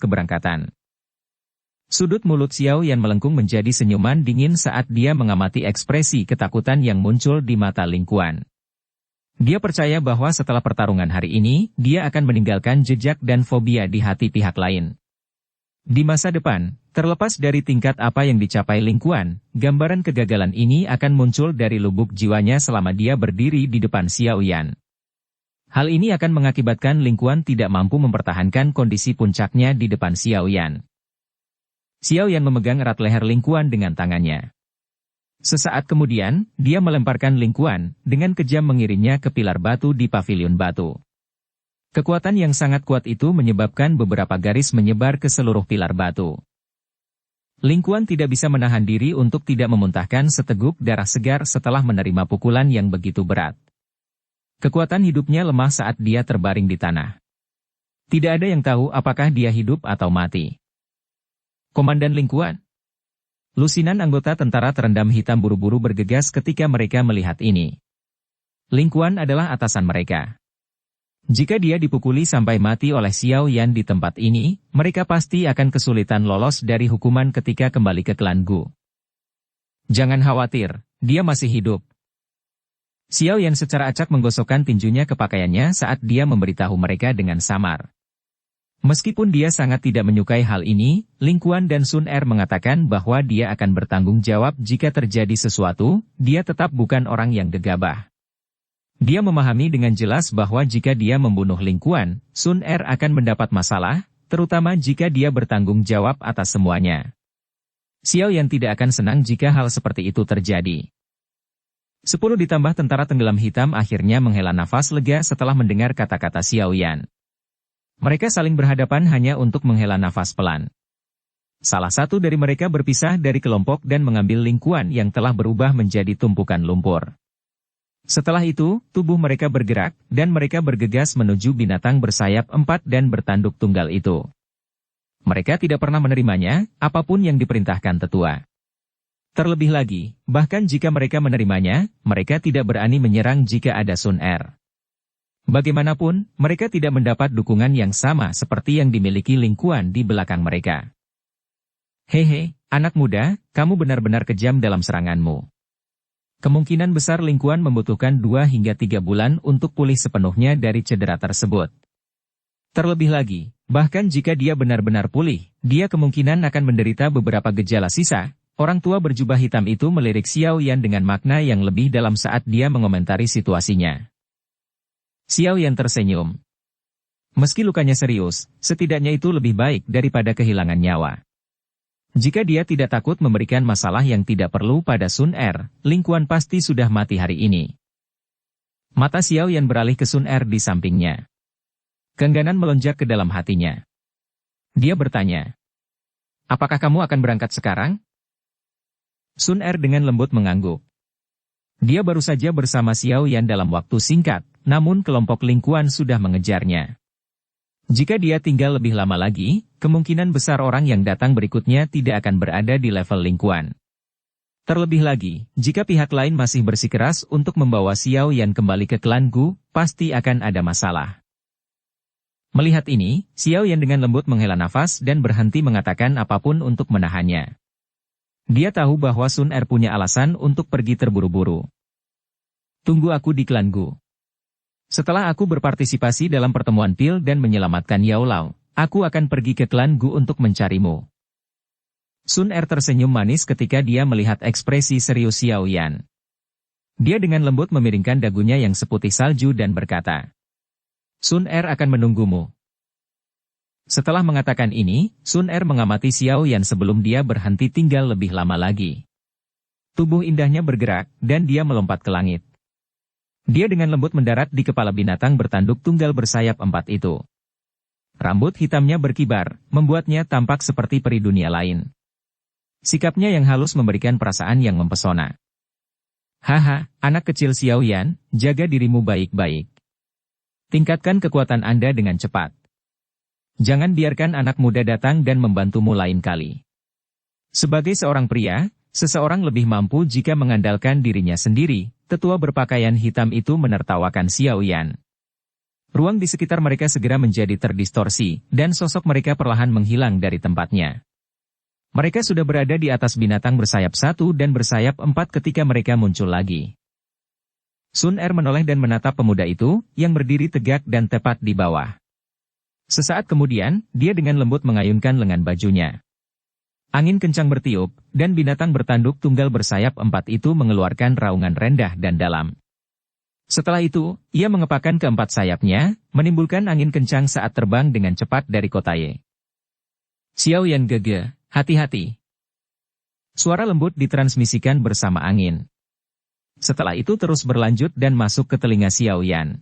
Keberangkatan. Sudut mulut Xiao Yan melengkung menjadi senyuman dingin saat dia mengamati ekspresi ketakutan yang muncul di mata Lingkuan. Dia percaya bahwa setelah pertarungan hari ini, dia akan meninggalkan jejak dan fobia di hati pihak lain. Di masa depan, terlepas dari tingkat apa yang dicapai Lingkuan, gambaran kegagalan ini akan muncul dari lubuk jiwanya selama dia berdiri di depan Xiao Yan. Hal ini akan mengakibatkan Lingkuan tidak mampu mempertahankan kondisi puncaknya di depan Xiao Yan. Xiao Yan memegang erat leher Lingkuan dengan tangannya. Sesaat kemudian, dia melemparkan Lingkuan, dengan kejam mengirimnya ke pilar batu di pavilion batu. Kekuatan yang sangat kuat itu menyebabkan beberapa garis menyebar ke seluruh pilar batu. Lingkuan tidak bisa menahan diri untuk tidak memuntahkan seteguk darah segar setelah menerima pukulan yang begitu berat. Kekuatan hidupnya lemah saat dia terbaring di tanah. Tidak ada yang tahu apakah dia hidup atau mati. Komandan Lingkuan. Lusinan anggota tentara terendam hitam buru-buru bergegas ketika mereka melihat ini. Lingkuan adalah atasan mereka. Jika dia dipukuli sampai mati oleh Xiao Yan di tempat ini, mereka pasti akan kesulitan lolos dari hukuman ketika kembali ke klan Gu. Jangan khawatir, dia masih hidup. Xiao Yan secara acak menggosokkan tinjunya ke pakaiannya saat dia memberitahu mereka dengan samar. Meskipun dia sangat tidak menyukai hal ini, Lingkuan dan Sun Er mengatakan bahwa dia akan bertanggung jawab jika terjadi sesuatu, dia tetap bukan orang yang gegabah. Dia memahami dengan jelas bahwa jika dia membunuh Lingkuan, Sun Er akan mendapat masalah, terutama jika dia bertanggung jawab atas semuanya. Xiao Yan tidak akan senang jika hal seperti itu terjadi. 10 ditambah tentara tenggelam hitam akhirnya menghela nafas lega setelah mendengar kata-kata Xiao Yan. Mereka saling berhadapan hanya untuk menghela nafas pelan. Salah satu dari mereka berpisah dari kelompok dan mengambil Lingkuan yang telah berubah menjadi tumpukan lumpur. Setelah itu, tubuh mereka bergerak, dan mereka bergegas menuju binatang bersayap 4 dan bertanduk tunggal itu. Mereka tidak pernah menerimanya, apapun yang diperintahkan tetua. Terlebih lagi, bahkan jika mereka menerimanya, mereka tidak berani menyerang jika ada Sun Er. Bagaimanapun, mereka tidak mendapat dukungan yang sama seperti yang dimiliki Lingkuan di belakang mereka. Hehe, anak muda, kamu benar-benar kejam dalam seranganmu. Kemungkinan besar Lingkuan membutuhkan 2 hingga 3 bulan untuk pulih sepenuhnya dari cedera tersebut. Terlebih lagi, bahkan jika dia benar-benar pulih, dia kemungkinan akan menderita beberapa gejala sisa. Orang tua berjubah hitam itu melirik Xiao Yan dengan makna yang lebih dalam saat dia mengomentari situasinya. Xiao Yan tersenyum. Meski lukanya serius, setidaknya itu lebih baik daripada kehilangan nyawa. Jika dia tidak takut memberikan masalah yang tidak perlu pada Sun Er, Lingkuan pasti sudah mati hari ini. Mata Xiao Yan beralih ke Sun Er di sampingnya. Keengganan melonjak ke dalam hatinya. Dia bertanya, "Apakah kamu akan berangkat sekarang?" Sun Er dengan lembut mengangguk. Dia baru saja bersama Xiao Yan dalam waktu singkat, namun kelompok Lingkuan sudah mengejarnya. Jika dia tinggal lebih lama lagi, kemungkinan besar orang yang datang berikutnya tidak akan berada di level Lingkuan. Terlebih lagi, jika pihak lain masih bersikeras untuk membawa Xiao Yan kembali ke klan Gu, pasti akan ada masalah. Melihat ini, Xiao Yan dengan lembut menghela nafas dan berhenti mengatakan apapun untuk menahannya. Dia tahu bahwa Sun Er punya alasan untuk pergi terburu-buru. Tunggu aku di klan Gu. Setelah aku berpartisipasi dalam pertemuan Pil dan menyelamatkan Yao Lao, aku akan pergi ke klan Gu untuk mencarimu. Sun Er tersenyum manis ketika dia melihat ekspresi serius Xiao Yan. Dia dengan lembut memiringkan dagunya yang seputih salju dan berkata, Sun Er akan menunggumu. Setelah mengatakan ini, Sun Er mengamati Xiao Yan sebelum dia berhenti tinggal lebih lama lagi. Tubuh indahnya bergerak, dan dia melompat ke langit. Dia dengan lembut mendarat di kepala binatang bertanduk tunggal bersayap 4 itu. Rambut hitamnya berkibar, membuatnya tampak seperti peri dunia lain. Sikapnya yang halus memberikan perasaan yang mempesona. Haha, anak kecil Xiao Yan, jaga dirimu baik-baik. Tingkatkan kekuatan Anda dengan cepat. Jangan biarkan anak muda datang dan membantumu lain kali. Sebagai seorang pria, seseorang lebih mampu jika mengandalkan dirinya sendiri. Tetua berpakaian hitam itu menertawakan Xiao Yan. Ruang di sekitar mereka segera menjadi terdistorsi, dan sosok mereka perlahan menghilang dari tempatnya. Mereka sudah berada di atas binatang bersayap 1 dan bersayap 4 ketika mereka muncul lagi. Sun Er menoleh dan menatap pemuda itu, yang berdiri tegak dan tepat di bawah. Sesaat kemudian, dia dengan lembut mengayunkan lengan bajunya. Angin kencang bertiup, dan binatang bertanduk tunggal bersayap 4 itu mengeluarkan raungan rendah dan dalam. Setelah itu, ia mengepakkan keempat sayapnya, menimbulkan angin kencang saat terbang dengan cepat dari Kotaye. Xiao Yan gege, hati-hati. Suara lembut ditransmisikan bersama angin. Setelah itu terus berlanjut dan masuk ke telinga Xiao Yan.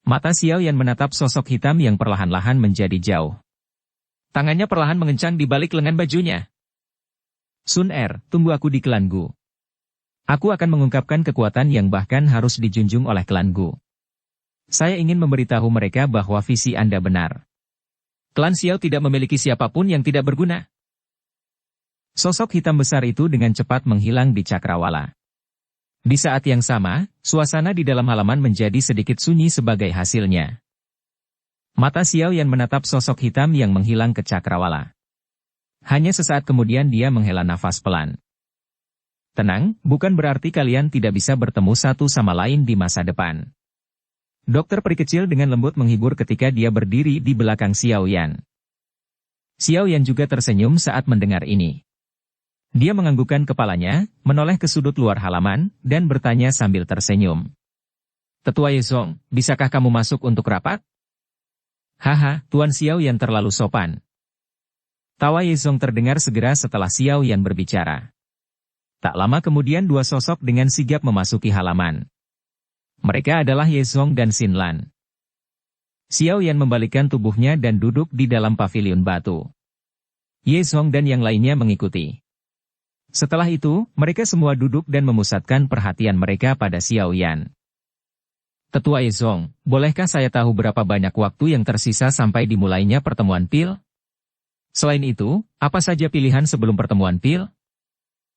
Mata Xiao Yan menatap sosok hitam yang perlahan-lahan menjadi jauh. Tangannya perlahan mengencang di balik lengan bajunya. Sun Er, tunggu aku di klan Gu. Aku akan mengungkapkan kekuatan yang bahkan harus dijunjung oleh klan Gu. Saya ingin memberitahu mereka bahwa visi Anda benar. Klan Xiao tidak memiliki siapapun yang tidak berguna. Sosok hitam besar itu dengan cepat menghilang di cakrawala. Di saat yang sama, suasana di dalam halaman menjadi sedikit sunyi sebagai hasilnya. Mata Xiao Yan menatap sosok hitam yang menghilang ke cakrawala. Hanya sesaat kemudian dia menghela nafas pelan. Tenang, bukan berarti kalian tidak bisa bertemu satu sama lain di masa depan. Dokter peri kecil dengan lembut menghibur ketika dia berdiri di belakang Xiao Yan. Xiao Yan juga tersenyum saat mendengar ini. Dia menganggukkan kepalanya, menoleh ke sudut luar halaman, dan bertanya sambil tersenyum. Tetua Yezong, bisakah kamu masuk untuk rapat? Haha, Tuan Xiao Yan terlalu sopan. Tawa Yezong terdengar segera setelah Xiao Yan berbicara. Tak lama kemudian dua sosok dengan sigap memasuki halaman. Mereka adalah Yezong dan Xin Lan. Xiao Yan membalikkan tubuhnya dan duduk di dalam pavilion batu. Yezong dan yang lainnya mengikuti. Setelah itu, mereka semua duduk dan memusatkan perhatian mereka pada Xiao Yan. Tetua Yezong, bolehkah saya tahu berapa banyak waktu yang tersisa sampai dimulainya pertemuan Pil? Selain itu, apa saja pilihan sebelum pertemuan Pil?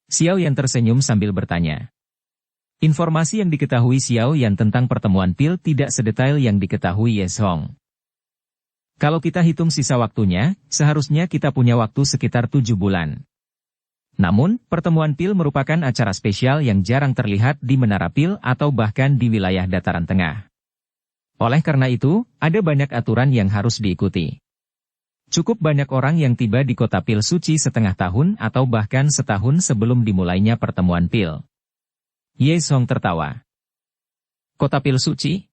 Xiao Yan tersenyum sambil bertanya. Informasi yang diketahui Xiao Yan tentang pertemuan Pil tidak sedetail yang diketahui Yezong. Kalau kita hitung sisa waktunya, seharusnya kita punya waktu sekitar 7 bulan. Namun, pertemuan Pil merupakan acara spesial yang jarang terlihat di Menara Pil atau bahkan di wilayah dataran tengah. Oleh karena itu, ada banyak aturan yang harus diikuti. Cukup banyak orang yang tiba di kota Pil suci setengah tahun atau bahkan setahun sebelum dimulainya pertemuan Pil. Yezong tertawa. Kota Pil suci?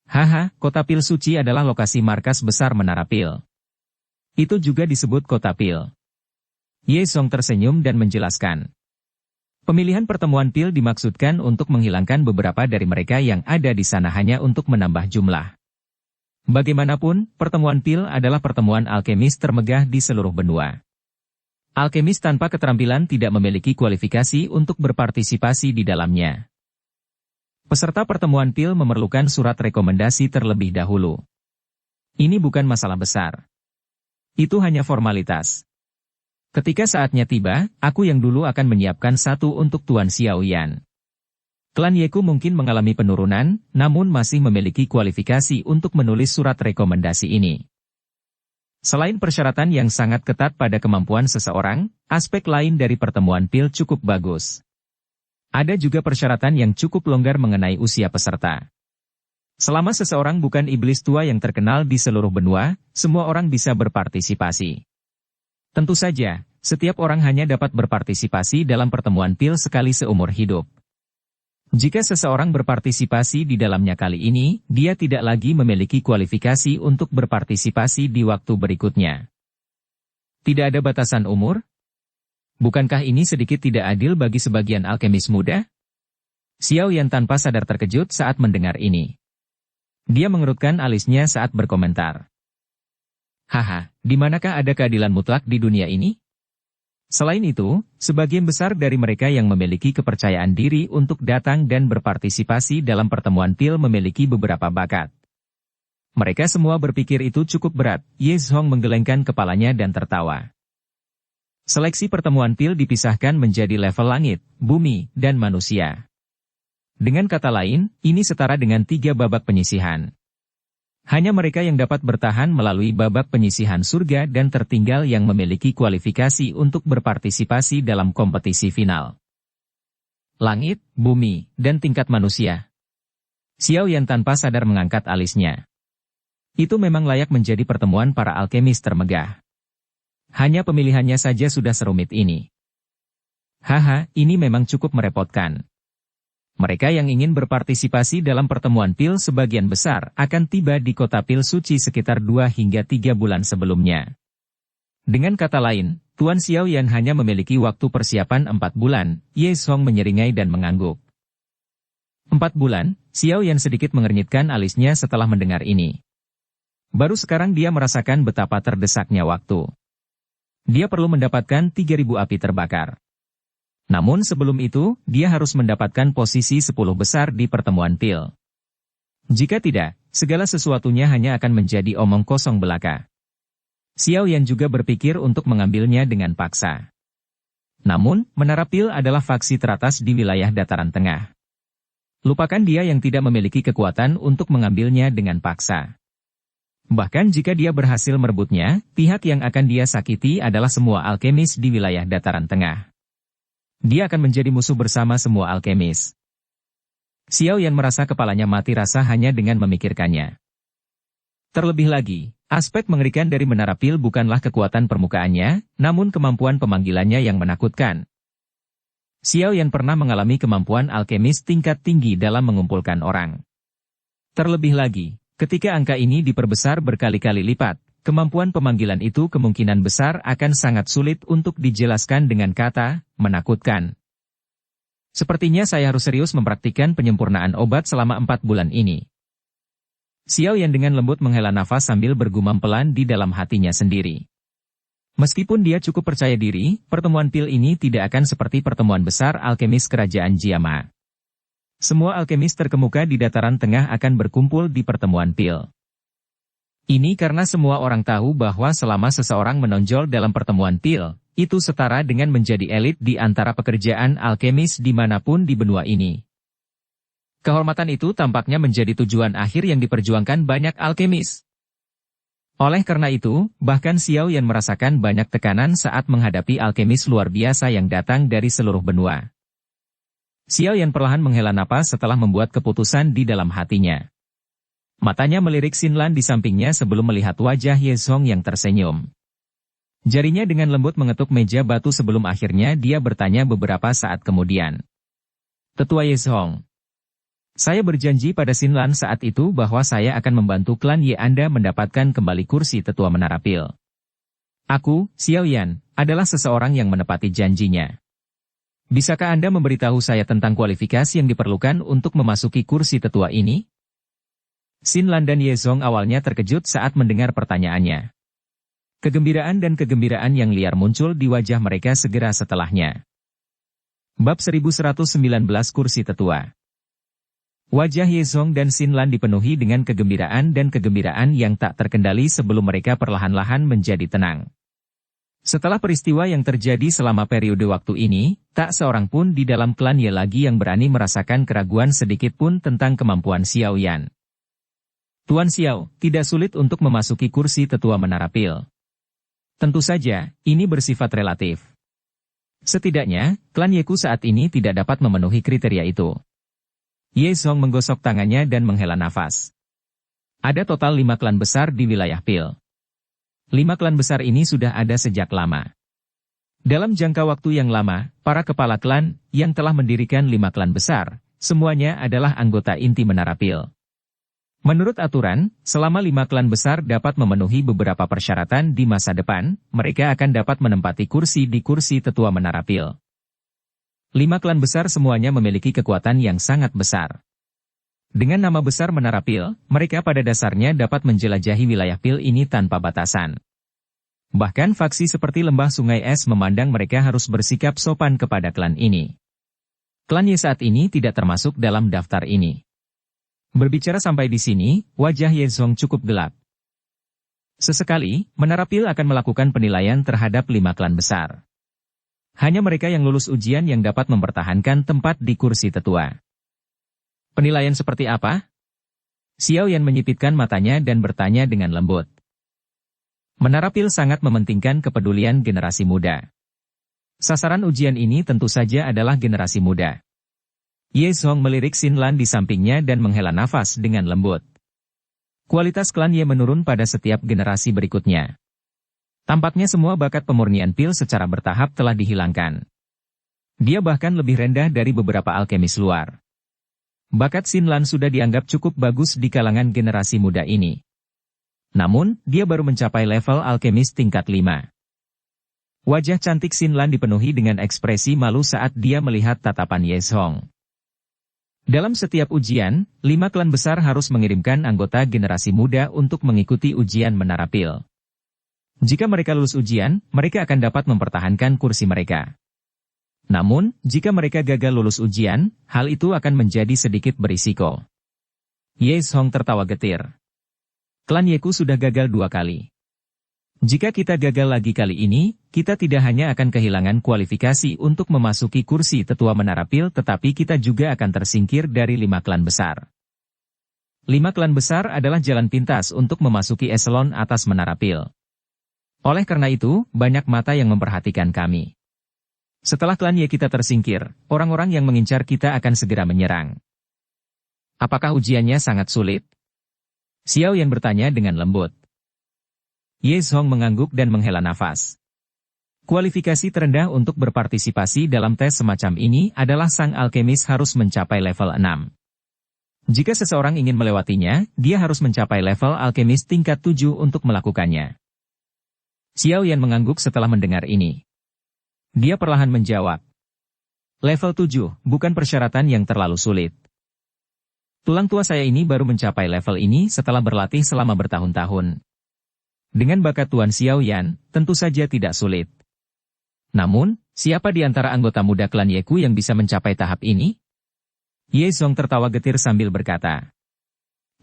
Haha, kota Pil suci adalah lokasi markas besar Menara Pil. Itu juga disebut kota Pil. Yezong tersenyum dan menjelaskan. Pemilihan pertemuan Pil dimaksudkan untuk menghilangkan beberapa dari mereka yang ada di sana hanya untuk menambah jumlah. Bagaimanapun, pertemuan Pil adalah pertemuan alkemis termegah di seluruh benua. Alkemis tanpa keterampilan tidak memiliki kualifikasi untuk berpartisipasi di dalamnya. Peserta pertemuan Pil memerlukan surat rekomendasi terlebih dahulu. Ini bukan masalah besar. Itu hanya formalitas. Ketika saatnya tiba, aku yang dulu akan menyiapkan satu untuk Tuan Xiao Yan. Klan Yeku mungkin mengalami penurunan, namun masih memiliki kualifikasi untuk menulis surat rekomendasi ini. Selain persyaratan yang sangat ketat pada kemampuan seseorang, aspek lain dari pertemuan PIL cukup bagus. Ada juga persyaratan yang cukup longgar mengenai usia peserta. Selama seseorang bukan iblis tua yang terkenal di seluruh benua, semua orang bisa berpartisipasi. Tentu saja, setiap orang hanya dapat berpartisipasi dalam pertemuan PIL sekali seumur hidup. Jika seseorang berpartisipasi di dalamnya kali ini, dia tidak lagi memiliki kualifikasi untuk berpartisipasi di waktu berikutnya. Tidak ada batasan umur? Bukankah ini sedikit tidak adil bagi sebagian alkemis muda? Xiao Yan tanpa sadar terkejut saat mendengar ini. Dia mengerutkan alisnya saat berkomentar. Haha, di manakah ada keadilan mutlak di dunia ini? Selain itu, sebagian besar dari mereka yang memiliki kepercayaan diri untuk datang dan berpartisipasi dalam pertemuan PIL memiliki beberapa bakat. Mereka semua berpikir itu cukup berat. Ye Zhong menggelengkan kepalanya dan tertawa. Seleksi pertemuan PIL dipisahkan menjadi level langit, bumi, dan manusia. Dengan kata lain, ini setara dengan 3 babak penyisihan. Hanya mereka yang dapat bertahan melalui babak penyisihan surga dan tertinggal yang memiliki kualifikasi untuk berpartisipasi dalam kompetisi final. Langit, bumi, dan tingkat manusia. Xiao Yan tanpa sadar mengangkat alisnya. Itu memang layak menjadi pertemuan para alkemis termegah. Hanya pemilihannya saja sudah serumit ini. Haha, ini memang cukup merepotkan. Mereka yang ingin berpartisipasi dalam pertemuan PIL sebagian besar akan tiba di kota PIL suci sekitar 2 hingga 3 bulan sebelumnya. Dengan kata lain, Tuan Xiao Yan hanya memiliki waktu persiapan 4 bulan, Ye Zhong menyeringai dan mengangguk. 4 bulan, Xiao Yan sedikit mengernyitkan alisnya setelah mendengar ini. Baru sekarang dia merasakan betapa terdesaknya waktu. Dia perlu mendapatkan 3.000 api terbakar. Namun sebelum itu, dia harus mendapatkan posisi 10 besar di pertemuan PIL. Jika tidak, segala sesuatunya hanya akan menjadi omong kosong belaka. Xiao Yan juga berpikir untuk mengambilnya dengan paksa. Namun, Menara PIL adalah faksi teratas di wilayah dataran tengah. Lupakan dia yang tidak memiliki kekuatan untuk mengambilnya dengan paksa. Bahkan jika dia berhasil merebutnya, pihak yang akan dia sakiti adalah semua alkemis di wilayah dataran tengah. Dia akan menjadi musuh bersama semua alkemis. Xiao Yan merasa kepalanya mati rasa hanya dengan memikirkannya. Terlebih lagi, aspek mengerikan dari Menara PIL bukanlah kekuatan permukaannya, namun kemampuan pemanggilannya yang menakutkan. Xiao Yan pernah mengalami kemampuan alkemis tingkat tinggi dalam mengumpulkan orang. Terlebih lagi, ketika angka ini diperbesar berkali-kali lipat, kemampuan pemanggilan itu kemungkinan besar akan sangat sulit untuk dijelaskan dengan kata, menakutkan. Sepertinya saya harus serius mempraktikkan penyempurnaan obat selama 4 bulan ini. Xiao Yan dengan lembut menghela nafas sambil bergumam pelan di dalam hatinya sendiri. Meskipun dia cukup percaya diri, pertemuan PIL ini tidak akan seperti pertemuan besar alkemis kerajaan Jiama. Semua alkemis terkemuka di dataran tengah akan berkumpul di pertemuan PIL. Ini karena semua orang tahu bahwa selama seseorang menonjol dalam pertemuan PIL, itu setara dengan menjadi elit di antara pekerjaan alkemis dimanapun di benua ini. Kehormatan itu tampaknya menjadi tujuan akhir yang diperjuangkan banyak alkemis. Oleh karena itu, bahkan Xiao Yan merasakan banyak tekanan saat menghadapi alkemis luar biasa yang datang dari seluruh benua. Xiao Yan perlahan menghela napas setelah membuat keputusan di dalam hatinya. Matanya melirik Xinlan di sampingnya sebelum melihat wajah Ye Zhong yang tersenyum. Jarinya dengan lembut mengetuk meja batu sebelum akhirnya dia bertanya beberapa saat kemudian. Tetua Ye Zhong. Saya berjanji pada Xinlan saat itu bahwa saya akan membantu klan Ye Anda mendapatkan kembali kursi tetua Menara PIL. Aku, Xiao Yan, adalah seseorang yang menepati janjinya. Bisakah Anda memberitahu saya tentang kualifikasi yang diperlukan untuk memasuki kursi tetua ini? Xinlan dan Ye Zhong awalnya terkejut saat mendengar pertanyaannya. Kegembiraan dan kegembiraan yang liar muncul di wajah mereka segera setelahnya. Bab 1119 Kursi Tetua. Wajah Ye Zhong dan Xinlan dipenuhi dengan kegembiraan dan kegembiraan yang tak terkendali sebelum mereka perlahan-lahan menjadi tenang. Setelah peristiwa yang terjadi selama periode waktu ini, tak seorang pun di dalam klan Ye lagi yang berani merasakan keraguan sedikit pun tentang kemampuan Xiao Yan. Tuan Xiao, tidak sulit untuk memasuki kursi tetua Menara Pil. Tentu saja, ini bersifat relatif. Setidaknya, klan Yeku saat ini tidak dapat memenuhi kriteria itu. Ye Zhong menggosok tangannya dan menghela nafas. Ada total 5 klan besar di wilayah Pil. 5 klan besar ini sudah ada sejak lama. Dalam jangka waktu yang lama, para kepala klan yang telah mendirikan 5 klan besar, semuanya adalah anggota inti Menara Pil. Menurut aturan, selama 5 klan besar dapat memenuhi beberapa persyaratan di masa depan, mereka akan dapat menempati kursi di kursi tetua Menara Pil. 5 klan besar semuanya memiliki kekuatan yang sangat besar. Dengan nama besar Menara Pil, mereka pada dasarnya dapat menjelajahi wilayah Pil ini tanpa batasan. Bahkan faksi seperti Lembah Sungai Es memandang mereka harus bersikap sopan kepada klan ini. Klan Ye saat ini tidak termasuk dalam daftar ini. Berbicara sampai di sini, wajah Ye Zhong cukup gelap. Sesekali, Menara Pil akan melakukan penilaian terhadap 5 klan besar. Hanya mereka yang lulus ujian yang dapat mempertahankan tempat di kursi tetua. Penilaian seperti apa? Xiao Yan menyipitkan matanya dan bertanya dengan lembut. Menara Pil sangat mementingkan kepedulian generasi muda. Sasaran ujian ini tentu saja adalah generasi muda. Ye Zhong melirik Xin Lan di sampingnya dan menghela nafas dengan lembut. Kualitas klan Ye menurun pada setiap generasi berikutnya. Tampaknya semua bakat pemurnian Pil secara bertahap telah dihilangkan. Dia bahkan lebih rendah dari beberapa alkemis luar. Bakat Xin Lan sudah dianggap cukup bagus di kalangan generasi muda ini. Namun, dia baru mencapai level alkemis tingkat 5. Wajah cantik Xin Lan dipenuhi dengan ekspresi malu saat dia melihat tatapan Ye Zhong. Dalam setiap ujian, 5 klan besar harus mengirimkan anggota generasi muda untuk mengikuti ujian Menara Pil. Jika mereka lulus ujian, mereka akan dapat mempertahankan kursi mereka. Namun, jika mereka gagal lulus ujian, hal itu akan menjadi sedikit berisiko. Ye Zhong tertawa getir. Klan Yeku sudah gagal 2 kali. Jika kita gagal lagi kali ini, kita tidak hanya akan kehilangan kualifikasi untuk memasuki kursi tetua Menara Pil tetapi kita juga akan tersingkir dari 5 klan besar. 5 klan besar adalah jalan pintas untuk memasuki eselon atas Menara Pil. Oleh karena itu, banyak mata yang memperhatikan kami. Setelah klan Ye kita tersingkir, orang-orang yang mengincar kita akan segera menyerang. Apakah ujiannya sangat sulit? Xiao Yan bertanya dengan lembut. Ye Zhong mengangguk dan menghela nafas. Kualifikasi terendah untuk berpartisipasi dalam tes semacam ini adalah sang alkemis harus mencapai level 6. Jika seseorang ingin melewatinya, dia harus mencapai level alkemis tingkat 7 untuk melakukannya. Xiao Yan mengangguk setelah mendengar ini. Dia perlahan menjawab. Level 7, bukan persyaratan yang terlalu sulit. Tulang tua saya ini baru mencapai level ini setelah berlatih selama bertahun-tahun. Dengan bakat Tuan Xiao Yan, tentu saja tidak sulit. Namun, siapa di antara anggota muda klan Yeku yang bisa mencapai tahap ini? Ye Zhong tertawa getir sambil berkata.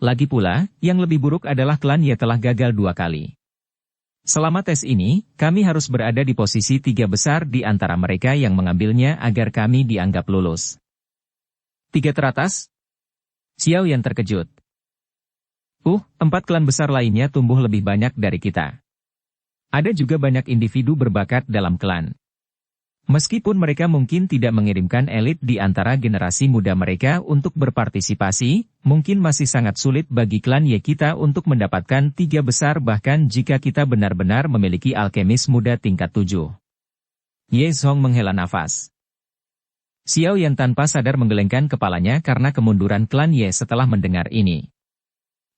Lagi pula, yang lebih buruk adalah klan Ye telah gagal 2 kali. Selama tes ini, kami harus berada di posisi 3 besar di antara mereka yang mengambilnya agar kami dianggap lulus. 3 teratas? Xiao Yan terkejut. 4 klan besar lainnya tumbuh lebih banyak dari kita. Ada juga banyak individu berbakat dalam klan. Meskipun mereka mungkin tidak mengirimkan elit di antara generasi muda mereka untuk berpartisipasi, mungkin masih sangat sulit bagi klan Ye kita untuk mendapatkan 3 besar bahkan jika kita benar-benar memiliki alkemis muda tingkat 7. Ye Zhong menghela nafas. Xiao Yan tanpa sadar menggelengkan kepalanya karena kemunduran klan Ye setelah mendengar ini.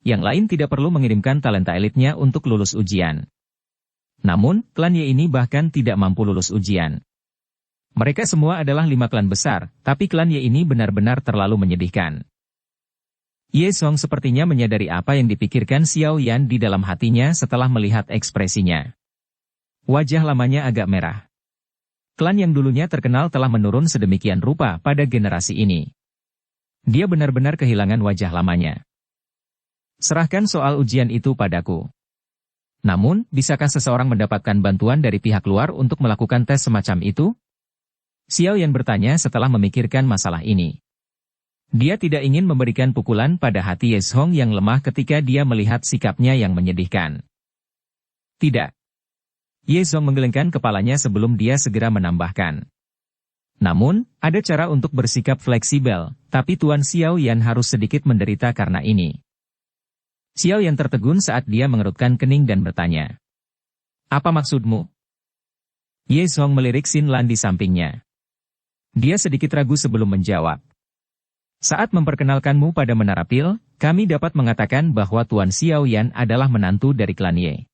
Yang lain tidak perlu mengirimkan talenta elitnya untuk lulus ujian. Namun, klan Ye ini bahkan tidak mampu lulus ujian. Mereka semua adalah 5 klan besar, tapi klan Ye ini benar-benar terlalu menyedihkan. Ye Zhong sepertinya menyadari apa yang dipikirkan Xiao Yan di dalam hatinya setelah melihat ekspresinya. Wajah lamanya agak merah. Klan yang dulunya terkenal telah menurun sedemikian rupa pada generasi ini. Dia benar-benar kehilangan wajah lamanya. Serahkan soal ujian itu padaku. Namun, bisakah seseorang mendapatkan bantuan dari pihak luar untuk melakukan tes semacam itu? Xiao Yan bertanya setelah memikirkan masalah ini. Dia tidak ingin memberikan pukulan pada hati Ye Zhong yang lemah ketika dia melihat sikapnya yang menyedihkan. Tidak. Ye Zhong menggelengkan kepalanya sebelum dia segera menambahkan. Namun, ada cara untuk bersikap fleksibel, tapi Tuan Xiao Yan harus sedikit menderita karena ini. Xiao Yan tertegun saat dia mengerutkan kening dan bertanya. Apa maksudmu? Ye Zhong melirik Xin Lan di sampingnya. Dia sedikit ragu sebelum menjawab. Saat memperkenalkanmu pada Menara Pil, kami dapat mengatakan bahwa Tuan Xiao Yan adalah menantu dari klan Ye.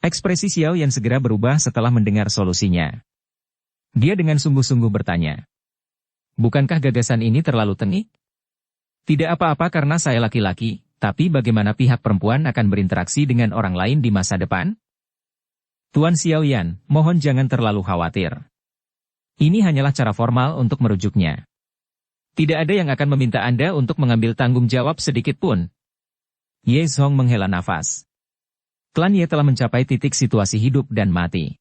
Ekspresi Xiao Yan segera berubah setelah mendengar solusinya. Dia dengan sungguh-sungguh bertanya. Bukankah gagasan ini terlalu tengik? Tidak apa-apa karena saya laki-laki, tapi bagaimana pihak perempuan akan berinteraksi dengan orang lain di masa depan? Tuan Xiao Yan, mohon jangan terlalu khawatir. Ini hanyalah cara formal untuk merujuknya. Tidak ada yang akan meminta Anda untuk mengambil tanggung jawab sedikit pun. Ye Zhong menghela nafas. Klan Ye telah mencapai titik situasi hidup dan mati.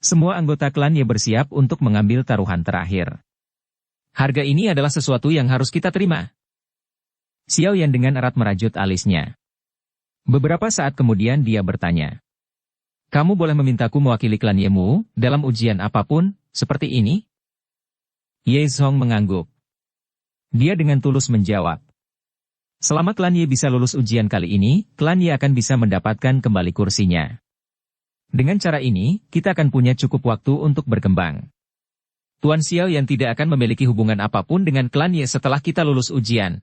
Semua anggota klan Ye bersiap untuk mengambil taruhan terakhir. Harga ini adalah sesuatu yang harus kita terima. Xiao Yan dengan erat merajut alisnya. Beberapa saat kemudian dia bertanya. Kamu boleh memintaku mewakili klan Ye-mu dalam ujian apapun, seperti ini? Ye Zhong mengangguk. Dia dengan tulus menjawab. Selama klan Ye bisa lulus ujian kali ini, klan Ye akan bisa mendapatkan kembali kursinya. Dengan cara ini, kita akan punya cukup waktu untuk berkembang. Tuan Xiao Yan tidak akan memiliki hubungan apapun dengan klan Ye setelah kita lulus ujian.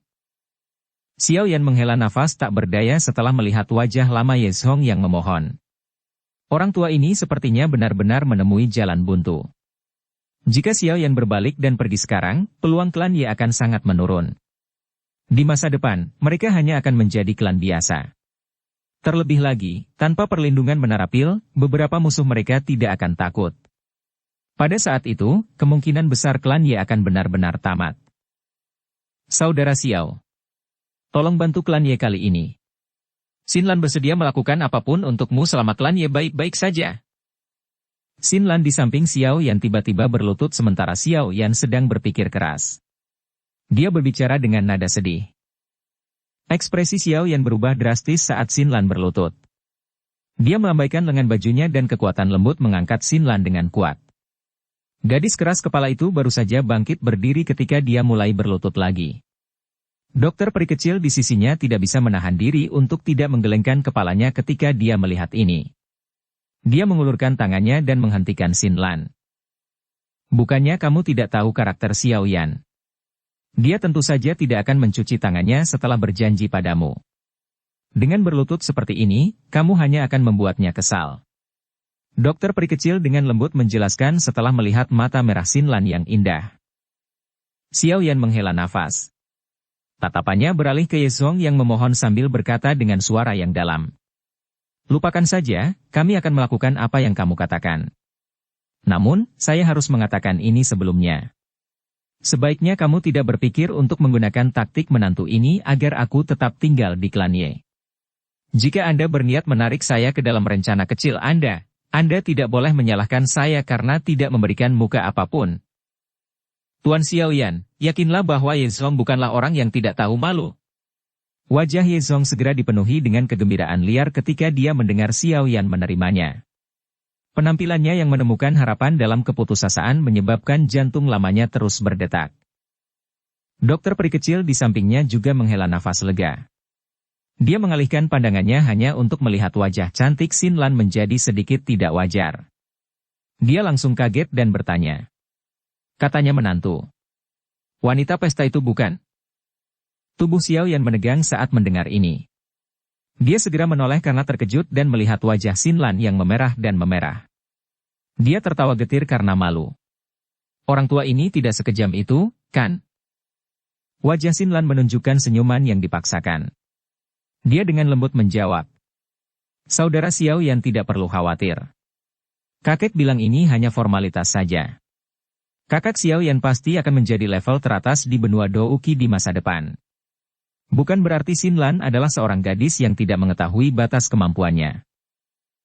Xiao Yan menghela nafas tak berdaya setelah melihat wajah lama Ye Zhong yang memohon. Orang tua ini sepertinya benar-benar menemui jalan buntu. Jika Xiao Yan berbalik dan pergi sekarang, peluang klan Ye akan sangat menurun. Di masa depan, mereka hanya akan menjadi klan biasa. Terlebih lagi, tanpa perlindungan Menara Pil, beberapa musuh mereka tidak akan takut. Pada saat itu, kemungkinan besar klan Ye akan benar-benar tamat. Saudara Xiao, tolong bantu klan Ye kali ini. Xin Lan bersedia melakukan apapun untukmu selama klan Ye baik-baik saja. Xin Lan di samping Xiao Yan tiba-tiba berlutut sementara Xiao Yan sedang berpikir keras. Dia berbicara dengan nada sedih. Ekspresi Xiao Yan berubah drastis saat Xin Lan berlutut. Dia melambaikan lengan bajunya dan kekuatan lembut mengangkat Xin Lan dengan kuat. Gadis keras kepala itu baru saja bangkit berdiri ketika dia mulai berlutut lagi. Dokter peri kecil di sisinya tidak bisa menahan diri untuk tidak menggelengkan kepalanya ketika dia melihat ini. Dia mengulurkan tangannya dan menghentikan Xin Lan. Bukannya kamu tidak tahu karakter Xiao Yan? Dia tentu saja tidak akan mencuci tangannya setelah berjanji padamu. Dengan berlutut seperti ini, kamu hanya akan membuatnya kesal. Dokter peri kecil dengan lembut menjelaskan setelah melihat mata merah Xin Lan yang indah. Xiao Yan menghela nafas. Tatapannya beralih ke Ye Zhong yang memohon sambil berkata dengan suara yang dalam. Lupakan saja, kami akan melakukan apa yang kamu katakan. Namun, saya harus mengatakan ini sebelumnya. Sebaiknya kamu tidak berpikir untuk menggunakan taktik menantu ini agar aku tetap tinggal di klan Ye. Jika Anda berniat menarik saya ke dalam rencana kecil Anda tidak boleh menyalahkan saya karena tidak memberikan muka apapun. Tuan Xiao Yan, yakinlah bahwa Ye Zhong bukanlah orang yang tidak tahu malu. Wajah Ye Zhong segera dipenuhi dengan kegembiraan liar ketika dia mendengar Xiao Yan menerimanya. Penampilannya yang menemukan harapan dalam keputusasaan menyebabkan jantung lamanya terus berdetak. Dokter peri kecil di sampingnya juga menghela nafas lega. Dia mengalihkan pandangannya hanya untuk melihat wajah cantik Xin Lan menjadi sedikit tidak wajar. Dia langsung kaget dan bertanya. Katanya menantu. Wanita pesta itu bukan? Tubuh Xiao Yan menegang saat mendengar ini. Dia segera menoleh karena terkejut dan melihat wajah Xin Lan yang memerah dan memerah. Dia tertawa getir karena malu. Orang tua ini tidak sekejam itu, kan? Wajah Xin Lan menunjukkan senyuman yang dipaksakan. Dia dengan lembut menjawab. Saudara Xiao Yan tidak perlu khawatir. Kakek bilang ini hanya formalitas saja. Kakak Xiao Yan pasti akan menjadi level teratas di benua Douki di masa depan. Bukan berarti Xin Lan adalah seorang gadis yang tidak mengetahui batas kemampuannya.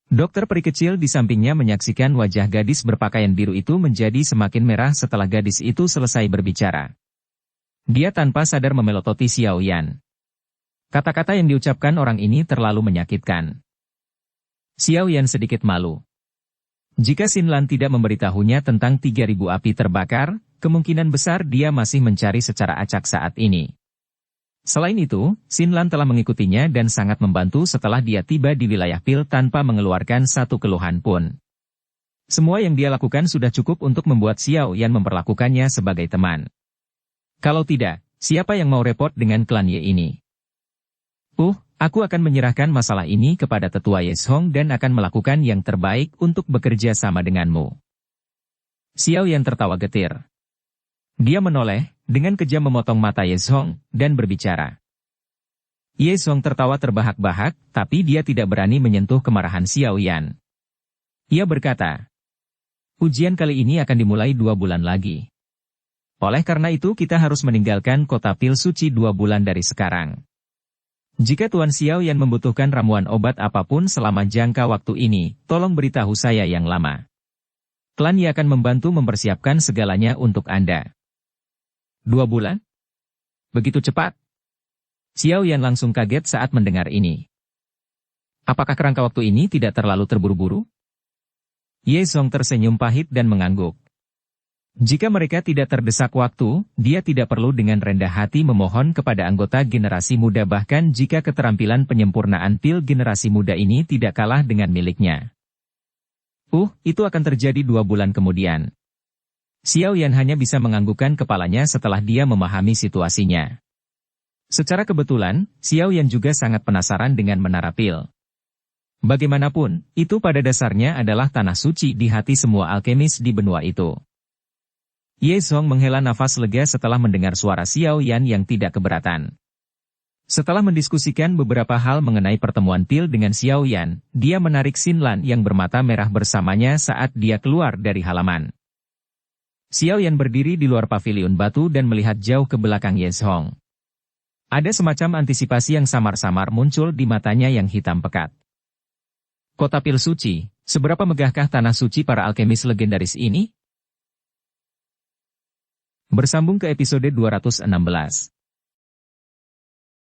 Dokter peri kecil di sampingnya menyaksikan wajah gadis berpakaian biru itu menjadi semakin merah setelah gadis itu selesai berbicara. Dia tanpa sadar memelototi Xiao Yan. Kata-kata yang diucapkan orang ini terlalu menyakitkan. Xiao Yan sedikit malu. Jika Xin Lan tidak memberitahunya tentang 3.000 api terbakar, kemungkinan besar dia masih mencari secara acak saat ini. Selain itu, Xin Lan telah mengikutinya dan sangat membantu setelah dia tiba di wilayah Pil tanpa mengeluarkan satu keluhan pun. Semua yang dia lakukan sudah cukup untuk membuat Xiao Yan memperlakukannya sebagai teman. Kalau tidak, siapa yang mau repot dengan klan Ye ini? Aku akan menyerahkan masalah ini kepada tetua Ye Hong dan akan melakukan yang terbaik untuk bekerja sama denganmu. Xiao Yan tertawa getir. Dia menoleh, dengan kejam memotong mata Ye Hong, dan berbicara. Ye Hong tertawa terbahak-bahak, tapi dia tidak berani menyentuh kemarahan Xiao Yan. Ia berkata, ujian kali ini akan dimulai 2 bulan lagi. Oleh karena itu kita harus meninggalkan kota Pil Suci 2 bulan dari sekarang. Jika Tuan Xiao Yan membutuhkan ramuan obat apapun selama jangka waktu ini, tolong beritahu saya yang lama. Klan Ye akan membantu mempersiapkan segalanya untuk Anda. 2 bulan? Begitu cepat? Xiao Yan langsung kaget saat mendengar ini. Apakah kerangka waktu ini tidak terlalu terburu-buru? Ye Zhong tersenyum pahit dan mengangguk. Jika mereka tidak terdesak waktu, dia tidak perlu dengan rendah hati memohon kepada anggota generasi muda bahkan jika keterampilan penyempurnaan pil generasi muda ini tidak kalah dengan miliknya. Itu akan terjadi 2 bulan kemudian. Xiao Yan hanya bisa menganggukkan kepalanya setelah dia memahami situasinya. Secara kebetulan, Xiao Yan juga sangat penasaran dengan menara pil. Bagaimanapun, itu pada dasarnya adalah tanah suci di hati semua alkemis di benua itu. Ye Zhong menghela nafas lega setelah mendengar suara Xiao Yan yang tidak keberatan. Setelah mendiskusikan beberapa hal mengenai pertemuan pil dengan Xiao Yan, dia menarik Xin Lan yang bermata merah bersamanya saat dia keluar dari halaman. Xiao Yan berdiri di luar paviliun batu dan melihat jauh ke belakang Ye Zhong. Ada semacam antisipasi yang samar-samar muncul di matanya yang hitam pekat. Kota Pil Suci, seberapa megahkah tanah suci para alkemis legendaris ini? Bersambung ke episode 216.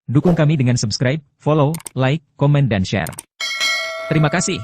Dukung kami dengan subscribe, follow, like, komen dan share. Terima kasih.